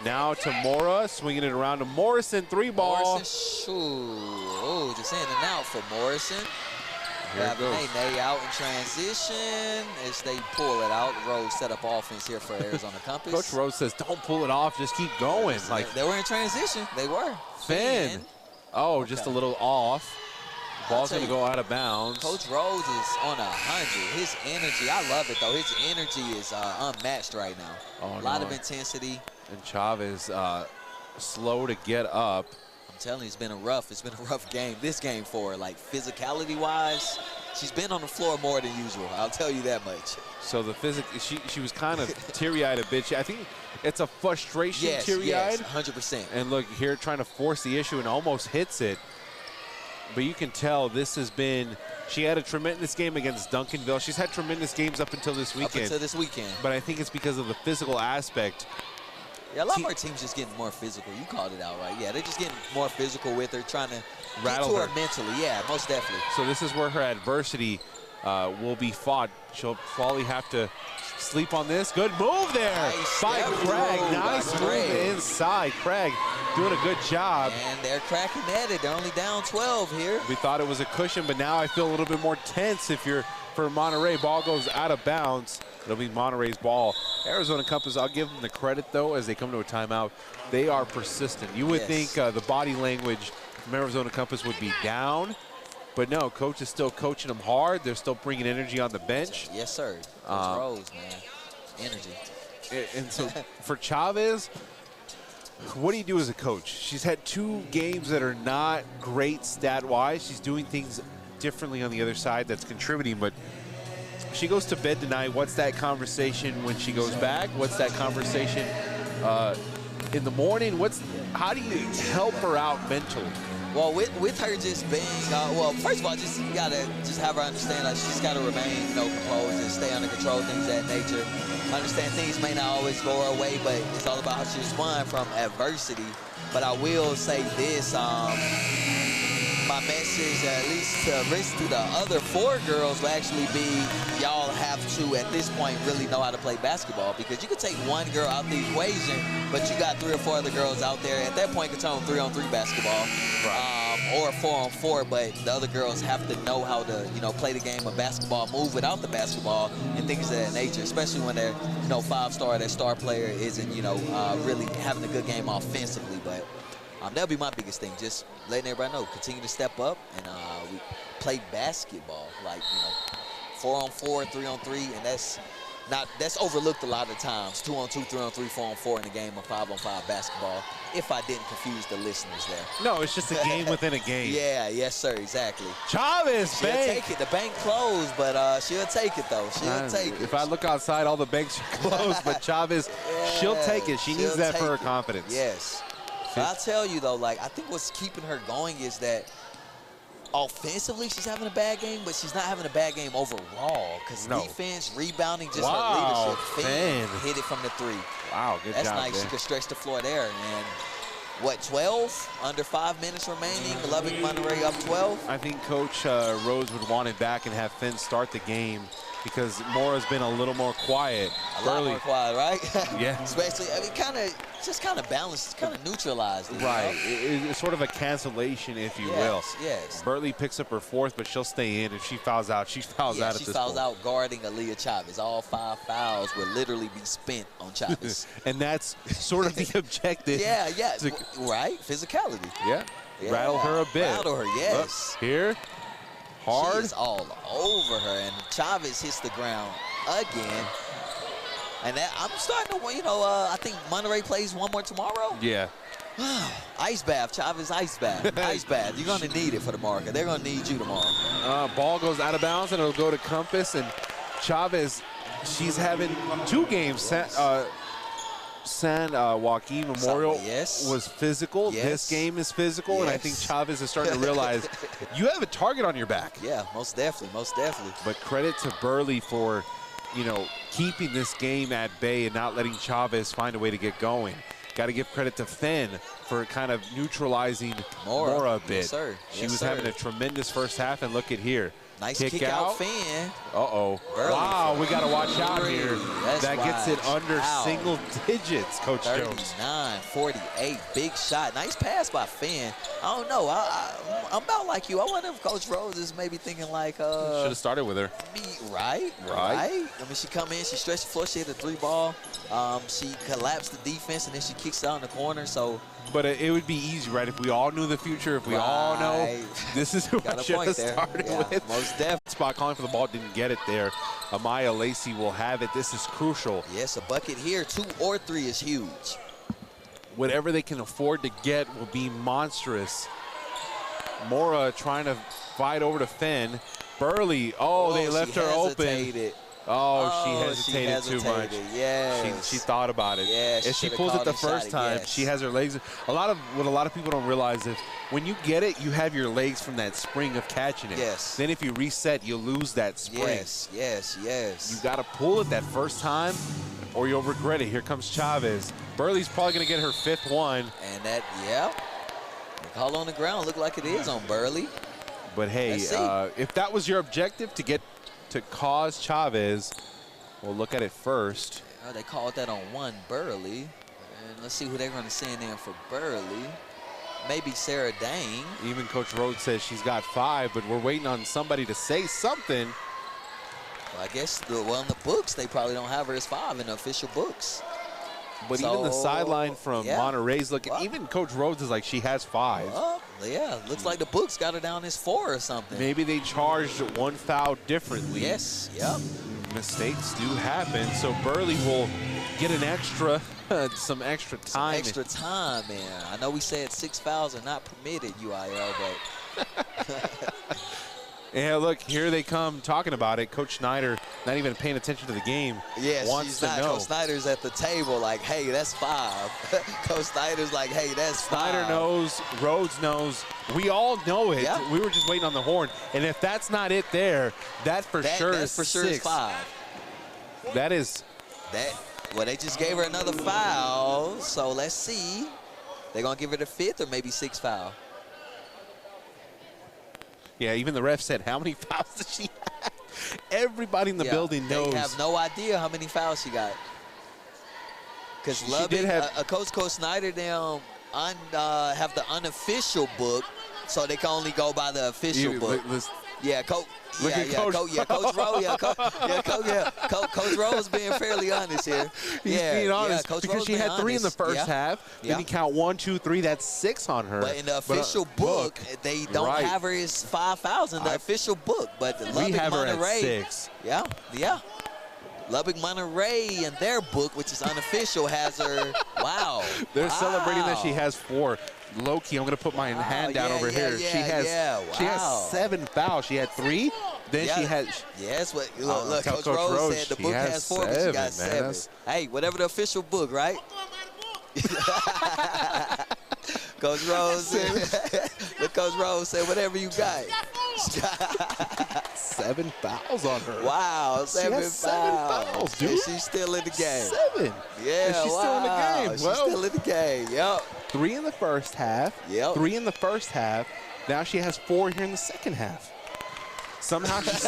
Now to Mora, swinging it around to Morrison, 3-ball. Morrison, oh, just in and out for Morrison. Here it goes. Nene out in transition as they pull it out. Rose set up offense here for Arizona Compass. Coach Rose says, don't pull it off, just keep going. Like they were in transition. They were. Fenn. Oh, just a little off. Ball's going to go out of bounds. Coach Rose is on 100. His energy, I love it, though. His energy is unmatched right now. A lot of intensity. And Chavez slow to get up. I'm telling you, it's been a rough game. This game for her, like physicality-wise, she's been on the floor more than usual. I'll tell you that much. So the she was kind of teary-eyed a bit. I think it's a frustration teary-eyed. Yes, 100%. And look here, trying to force the issue and almost hits it. But you can tell this has been, she had a tremendous game against Duncanville. She's had tremendous games up until this weekend. Up until this weekend. But I think it's because of the physical aspect. Yeah, a lot of our teams just getting more physical. You called it out, right? Yeah, they're just getting more physical with her, trying to rattle her mentally. Yeah, most definitely. So this is where her adversity will be fought. She'll probably have to sleep on this. Good move there by Craig. Nice move inside. Craig doing a good job. And they're cracking at it. They're only down 12 here. We thought it was a cushion, but now I feel a little bit more tense if you're for Monterrey. Ball goes out of bounds. It'll be Monterrey's ball. Arizona Compass, I'll give them the credit, though, as they come to a timeout. They are persistent. You would think the body language from Arizona Compass would be down. But no, coach is still coaching them hard. They're still bringing energy on the bench. Yes, sir. Coach Rose, man. Energy. And so for Chavez, what do you do as a coach? She's had 2 games that are not great stat-wise. She's doing things differently on the other side that's contributing, but she goes to bed tonight. What's that conversation when she goes back? What's that conversation in the morning? How do you help her out mentally? Well, with her just being, well, first of all, just you gotta just have her understand, like, she's gotta remain, composed and stay under control, things of that nature. Understand things may not always go her way, but it's all about how she responds from adversity. But I will say this, my message, at least to the other 4 girls, will actually be, y'all have to, at this point, really know how to play basketball, because you could take one girl out the equation, but you got 3 or 4 other girls out there. At that point, you can turn 3-on-3 basketball, or 4-on-4, but the other girls have to know how to, play the game of basketball, move without the basketball, and things of that nature, especially when they're, 5-star, their star player isn't, really having a good game offensively. But that'll be my biggest thing, just letting everybody know, continue to step up, and we play basketball, like, 4-on-4, 3-on-3, and that's overlooked a lot of times. 2-on-2, 3-on-3, 4-on-4 in a game of 5-on-5 basketball, if I didn't confuse the listeners there. No, it's just a game within a game. Yeah, yes, sir, exactly. Chavez, she'll take it. The bank closed, but she'll take it, though. She'll take it. If I look outside, all the banks are closed, but Chavez, she'll take it. She needs that for her confidence. Yes. But I'll tell you, though, like, I think what's keeping her going is that offensively she's having a bad game, but she's not having a bad game overall, because defense, rebounding, just her leadership. Finn hit it from the 3. Wow, good That's job. That's nice. She could stretch the floor there. And what, 12? Under 5 minutes remaining. Lubbock Monterrey up 12. I think Coach Rose would want it back and have Finn start the game, because Mora's been a little more quiet. A lot more quiet, right? Yeah. Especially, I mean, kind of balanced, kind of neutralized. Right. It's sort of a cancellation, if you will. Yes. Burley picks up her 4th, but she'll stay in. If she fouls out, she fouls out at this point. She fouls out guarding Aaliyah Chavez. All 5 fouls will literally be spent on Chavez. And that's sort of the objective. Yeah. Right? Physicality. Yeah. Rattle her a bit. Rattle her, yes. Look, here. Hard. She is all over her, and Chavez hits the ground again. And I'm starting to, I think Monterrey plays one more tomorrow. Yeah. Ice bath, Chavez, ice bath. Ice bath. You're going to need it for tomorrow, because they're going to need you tomorrow. Ball goes out of bounds, and it'll go to Compass. And Chavez, she's having 2 games. San Joaquin Memorial was physical. This game is physical, and I think Chavez is starting to realize you have a target on your back. Yeah, most definitely. But credit to Burley for, keeping this game at bay and not letting Chavez find a way to get going. Got to give credit to Finn for kind of neutralizing Mora a bit. Yes, sir. She was having a tremendous first half, and look at here. Nice kick out Finn. Uh-oh. Wow, we got to watch out here. That gets it under single digits, Coach Jones. 39-48, big shot. Nice pass by Finn. I don't know. I'm about like you. I wonder if Coach Rose is maybe thinking like... should have started with her. Right. I mean, she come in, she stretched the floor, she hit the 3 ball. She collapsed the defense, and then she kicks out in the corner, so... But it would be easy, right? If we all knew the future, if we all know this is who I should have started with. Most definitely. Spot calling for the ball, didn't get it there. Amaya Lacey will have it. This is crucial. Yes, a bucket here, 2 or 3 is huge. Whatever they can afford to get will be monstrous. Mora trying to fight over to Finn. Burley, they left her open. She hesitated too much. Yes. She thought about it. Yes. If she pulls it the first time, she has her legs. What a lot of people don't realize is when you get it, you have your legs from that spring of catching it. Yes. Then if you reset, you lose that spring. Yes. You got to pull it that first time, or you'll regret it. Here comes Chavez. Burley's probably going to get her 5th one. And the call on the ground looked like it is on Burley. But hey, if that was your objective to cause Chavez, we'll look at it first. They called that on 1 Burley. And let's see who they're going to send in for Burley. Maybe Sarah Dang. Even Coach Rhodes says she's got 5, but we're waiting on somebody to say something. Well, I guess, in the books, they probably don't have her as 5 in the official books. But even the sideline from Monterrey's looking, even Coach Rhodes is like, she has 5. Looks like the books got her down as 4 or something. Maybe they charged 1 foul differently. Yes, Mistakes do happen, so Burley will get an extra, some extra time. Man. I know we said 6 fouls are not permitted, UIL, but... And look, here they come talking about it. Coach Schneider, not even paying attention to the game, wants she's to not. know. Coach Snyder's at the table like, hey, that's 5. Coach Snyder's like, hey, that's 5. Snyder knows, Rhodes knows. We all know it. Yeah. We were just waiting on the horn. And if that's not it there, that for sure is 6. 5. That is. Well, they just gave her another foul, so let's see. They're going to give her the 5th or maybe 6th foul. Yeah, even the ref said, how many fouls does she have? Everybody in the building knows. They have no idea how many fouls she got. Because Coach Snyder now have the unofficial book, so they can only go by the official book. Coach Rose being fairly honest here. He's being honest Coach because Rose she had 3 in the first half. Then you count 1, 2, 3. That's 6 on her. But in the official book, they don't have her as 5 fouls in the official book. But we have her at 6. Yeah. Lubbock Monterey in their book, which is unofficial, has her. Wow. They're celebrating that she has 4. Low-key, I'm going to put my hand down over here. She has 7 fouls. She had 3. Then she had. Yes, look, Coach Rose said the book has 4, but she got 7. Hey, whatever the official book, right? Coach Rose said, whatever you got. 7 fouls on her. Wow, 7 fouls, dude. And she's still in the game. 7. Yeah, and she's still in the game. She's still in the game. Yep. 3 in the first half. Yep. 3 in the first half. Now she has 4 here in the second half. Somehow she's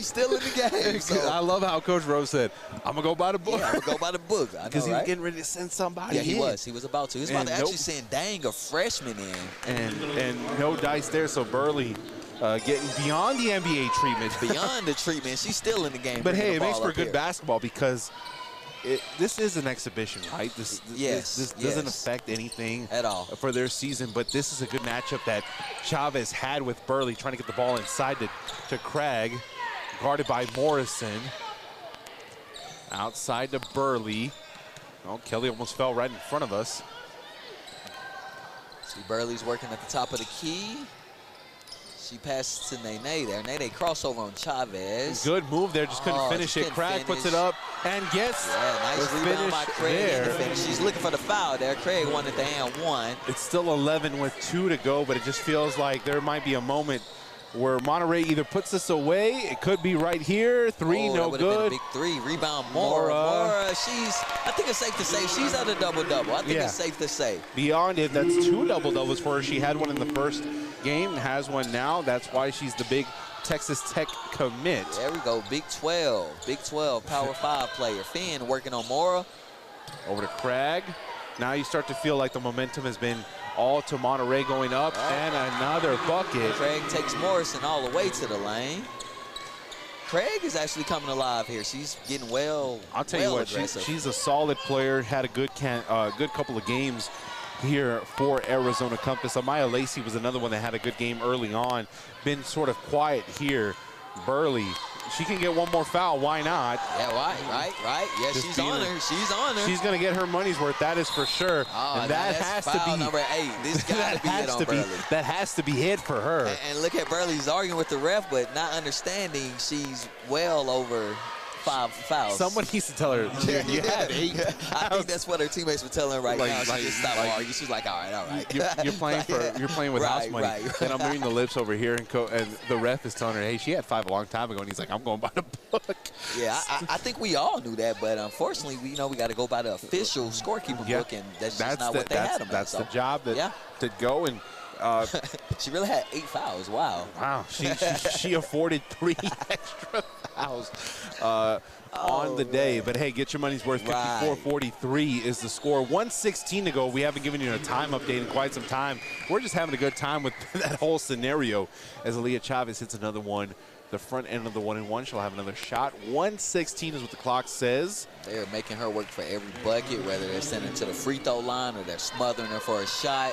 still in the game. So. I love how Coach Rose said, I'm going to go by the book. Yeah, I'm going to go by the book. Because he was getting ready to send somebody in. He was about to. He was about to actually send a freshman in. And no dice there, so Burley getting beyond the NBA treatment. Beyond the treatment. She's still in the game. But, hey, it makes for good basketball because this is an exhibition, right? This doesn't affect anything at all for their season, but this is a good matchup that Chavez had with Burley, trying to get the ball inside to Craig, guarded by Morrison. Outside to Burley. Oh, Kelly almost fell right in front of us. See, Burley's working at the top of the key. She passes to Nene there. Nene crossover on Chavez. Good move there. Just couldn't finish it. Craig puts it up and gets nice rebound by Craig there. She's looking for the foul there. Craig wanted the and 1. It's still 11 with 2 to go, but it just feels like there might be a moment where Monterrey either puts this away. It could be right here. 3, no good. Been a big 3. Rebound Mora. I think it's safe to say she's at a double-double. I think it's safe to say. Beyond it, that's 2 double-doubles for her. She had one in the first game and has one now. That's why she's the big Texas Tech commit. There we go. Big 12. Big 12 Power 5 player. Finn working on Mora. Over to Craig. Now you start to feel like the momentum has been all to Monterey going up, and another bucket. Craig takes Morrison all the way to the lane. Craig is actually coming alive here. She's getting I'll tell you what, she's a solid player. Had a good couple of games here for Arizona Compass. Amaya Lacey was another one that had a good game early on. Been sort of quiet here. Burley, she can get one more foul. Why not? Yeah, right. Yeah, she's on her. She's going to get her money's worth. That is for sure. Oh, and that has to be number 8. This got to be hit on Burley. That has to be hit for her. And look at Burley's arguing with the ref, but not understanding she's well over 5 fouls. Someone needs to tell her you had 8. I think that's what her teammates were telling her right now. She just stopped arguing. She's like, all right. You're playing with house money. And I'm reading the lips over here, and the ref is telling her, hey, she had 5 a long time ago, and he's like, I'm going by the book. Yeah, I think we all knew that, but unfortunately, we got to go by the official scorekeeper book, and that's just not what they had them. That's the job to go and. She really had 8 fouls. Wow. She afforded 3 extra fouls on the day. But, hey, get your money's worth. 54-43 is the score. 1:16 to go. We haven't given you a time update in quite some time. We're just having a good time with that whole scenario as Aaliyah Chavez hits another one. The front end of the 1-and-1. She'll have another shot. 1:16 is what the clock says. They're making her work for every bucket, whether they're sending her to the free throw line or they're smothering her for a shot.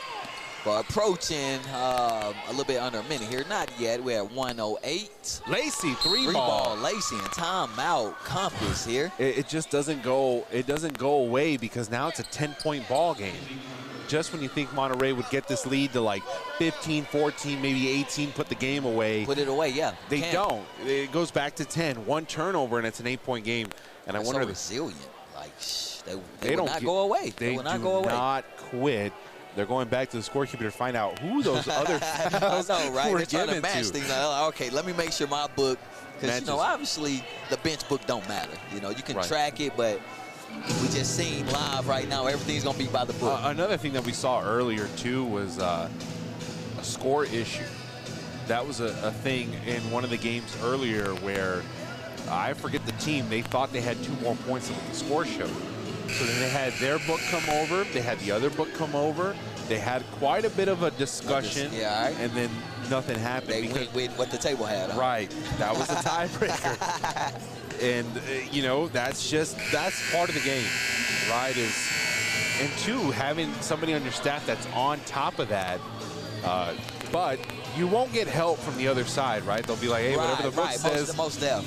But approaching a little bit under a minute here. Not yet. We're at 1:08. Lacey, three ball. Lacey and timeout Compass here. It just doesn't go. It doesn't go away because now it's a 10-point ball game. just when you think Monterrey would get this lead to like 15, 14, maybe 18, put the game away. Put it away, yeah. They don't. It goes back to 10. One turnover, and it's an 8-point game. And They're I wonder. so resilient. Like, they will not go away. They will not do go away. not quit. They're going back to the scorekeeper to find out who those other fouls I know, right? were They're trying given to match things. Like, okay, let me make sure my book, because, you know, obviously the bench book don't matter. You know, you can track it, but we just seen live right now, everything's going to be by the book. Another thing that we saw earlier, too, was a score issue. That was a thing in one of the games earlier where, I forget the team, they thought they had 2 more points than what the score showed. So then they had their book come over, they had the other book come over, they had quite a bit of a discussion, and then nothing happened. They went with what the table had. Huh? Right, that was the tiebreaker. And, you know, that's part of the game, right? And 2, having somebody on your staff that's on top of that, but you won't get help from the other side, right? They'll be like, hey, whatever the book says,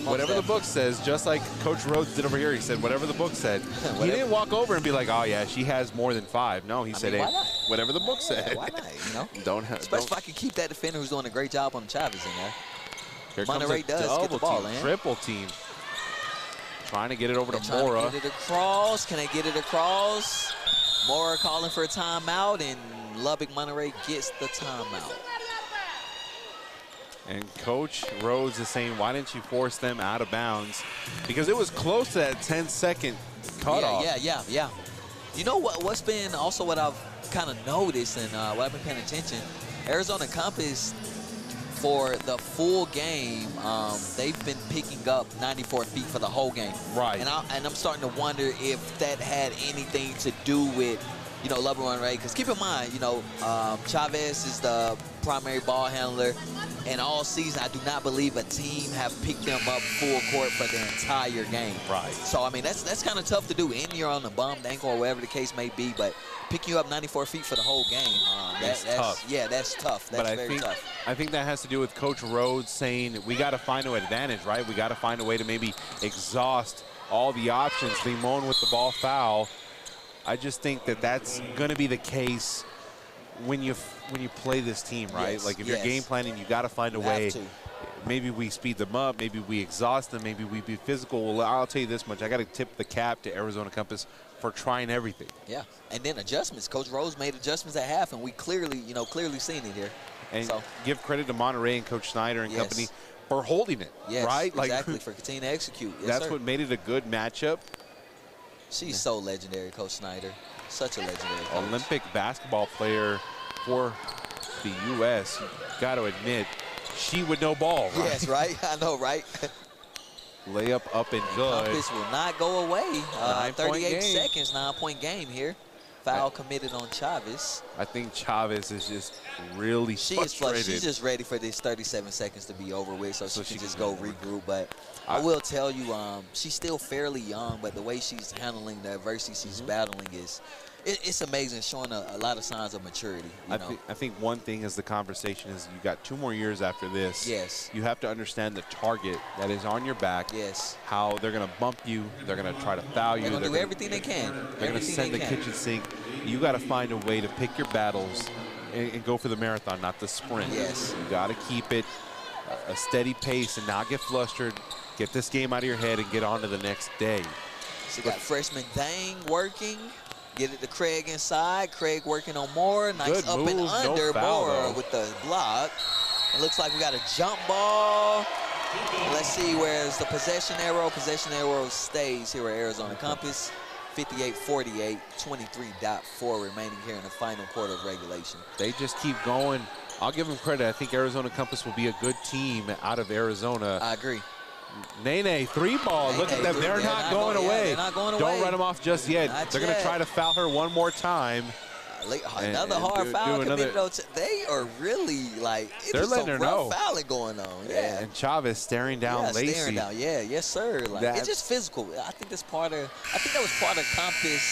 whatever the book says, just like Coach Rhodes did over here. He said, whatever the book said. He didn't walk over and be like, oh, yeah, she has more than 5. No, he said, hey, whatever the book said. Why not, you know? Especially if I can keep that defender who's doing a great job on Chavez in there. Here Monterrey does get the ball in. Triple team. Trying to get it over to Mora. Get it across. Can they get it across? Mora calling for a timeout, and Lubbock Monterrey gets the timeout. And Coach Rhodes is saying, why didn't you force them out of bounds? Because it was close to that 10-second cutoff. Yeah. You know what's been also what I've kind of noticed and what I've been paying attention, Arizona Compass, for the full game, they've been picking up 94 feet for the whole game. Right. And I'm starting to wonder if that had anything to do with, you know, Lubbock Monterrey. Because keep in mind, you know, Chavez is the primary ball handler. And all season, I do not believe a team have picked them up full court for the entire game. Right. So, I mean, that's kind of tough to do. And you're on the bummed ankle or whatever the case may be. But picking you up 94 feet for the whole game, that's tough. Yeah, that's tough. That's very tough. I think that has to do with Coach Rhodes saying we got to find an advantage, right? We got to find a way to maybe exhaust all the options. Limon with the ball foul. I just think that that's going to be the case when you play this team, right? Yes, like if you're game planning, you got to find a way. Maybe we speed them up, maybe we exhaust them, maybe we be physical. Well, I'll tell you this much: I got to tip the cap to Arizona Compass for trying everything. Yeah, and then adjustments. Coach Rose made adjustments at half, and we clearly seen it here. And give credit to Monterrey and Coach Snyder and company for holding it. Yes, right? Exactly, for continuing to execute. Yes, that's what made it a good matchup. She's so legendary, Coach Snyder. Such a legendary coach. Olympic basketball player for the U.S. You got to admit, she would know ball, right? Yes, right? I know, right? Layup up and good. Compass will not go away. 38 game. seconds, 9-point game here. Foul committed on Chavez. I think Chavez is just really frustrated. She's just ready for this 37 seconds to be over with so she can just go regroup. But I will tell you, she's still fairly young, but the way she's handling the adversity she's battling it's amazing, showing a lot of signs of maturity. I think one thing is the conversation is you got 2 more years after this. Yes. You have to understand the target that is on your back. Yes. How they're going to bump you. They're going to try to foul you. They're going to do everything they can. They're going to send the kitchen sink. You got to find a way to pick your battles and go for the marathon, not the sprint. Yes. You got to keep it a steady pace and not get flustered. Get this game out of your head and get on to the next day. So you got freshman Thang working. Get it to Craig inside. Craig working on Moore. Nice good up move, and under. no foul, Moore though. with the block. It looks like we got a jump ball. Let's see where's the possession arrow. Possession arrow stays here at Arizona Compass. 58-48, 23.4 remaining here in the final quarter of regulation. They just keep going. I'll give them credit. I think Arizona Compass will be a good team out of Arizona. I agree. Nene, 3-ball. Look at them. They're not going away. They're not going away. Don't run them off just yet. They're going to try to foul her one more time. Another hard foul committed. They are really like, they're letting her know. Fouling going on. Yeah. And Chavez staring down Lacey. Staring down. Yeah, yes, sir. Like, it's just physical. I think that was part of Compass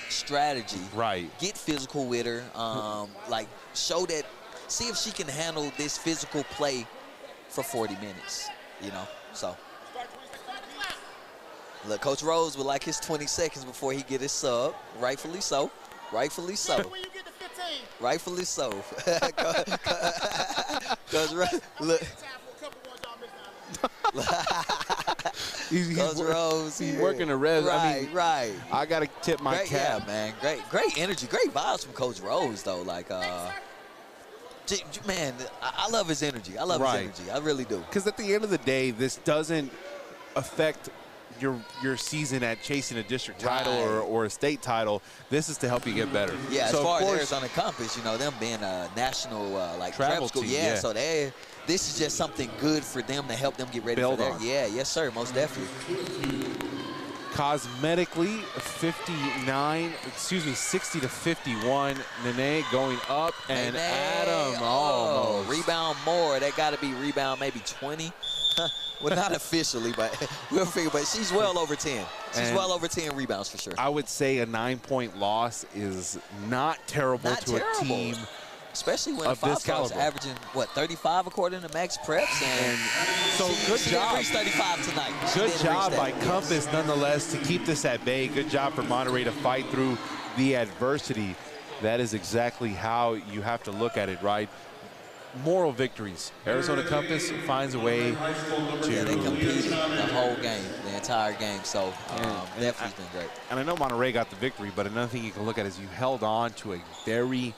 strategy. Right. Get physical with her. Like show that. See if she can handle this physical play for 40 minutes. You know. So, look, Coach Rose would like his 20 seconds before he get his sub. Rightfully so. Rightfully so. Rightfully so. Because look. He's working the res. Right, right. I gotta tip my cap. Yeah, man. Great energy, great vibes from Coach Rose, though. Like, man, I love his energy. I love his energy. I really do. Because at the end of the day, this doesn't affect your season at chasing a district title or a state title. This is to help you get better. Yeah, so as far as Arizona Compass, you know, them being a national like travel school. team. Yeah, so this is just something good for them to help them get ready for that. Yeah, yes, sir, most definitely. Cosmetically, 60 to 51. Nene going up, and Adam almost. Rebound more. That got to be rebound maybe 20. Well, not officially, but we'll figure. But she's well over 10. She's well over 10 rebounds for sure. I would say a 9-point loss is not terrible a team. Especially when of this caliber, averaging, 35 according to Max Preps. And so good job. She 35 tonight. Good job by Compass, nonetheless, to keep this at bay. Good job for Monterrey to fight through the adversity. That is exactly how you have to look at it, right? Moral victories. Arizona Compass finds a way to... Yeah, they competed the whole game, the entire game. So definitely been great. And I know Monterrey got the victory, but another thing you can look at is you held on to a very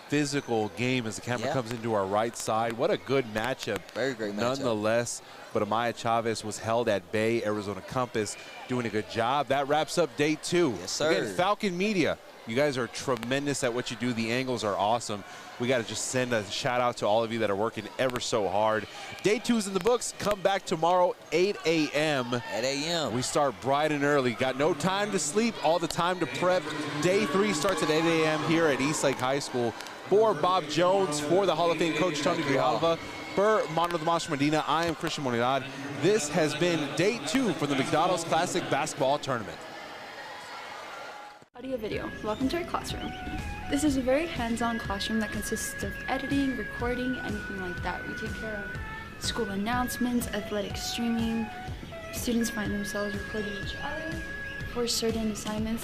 physical game as the camera comes into our right side. What a good matchup. Very great matchup. Nonetheless, but Amaya Chavez was held at bay. Arizona Compass doing a good job. That wraps up day 2. Yes, sir. Again, Falcon Media, you guys are tremendous at what you do. The angles are awesome. We got to just send a shout out to all of you that are working ever so hard. Day 2's in the books. Come back tomorrow, 8 a.m. 8 a.m. We start bright and early. Got no time to sleep, all the time to prep. Day 3 starts at 8 a.m. here at Eastlake High School. For Bob Jones, for the Hall of Fame coach Tony Grijalva, for Mono the Monster Medina, I am Christian Monedad. This has been day 2 for the McDonald's Classic Basketball Tournament. Audio video. Welcome to our classroom. This is a very hands-on classroom that consists of editing, recording, anything like that. We take care of school announcements, athletic streaming. Students find themselves recording each other for certain assignments.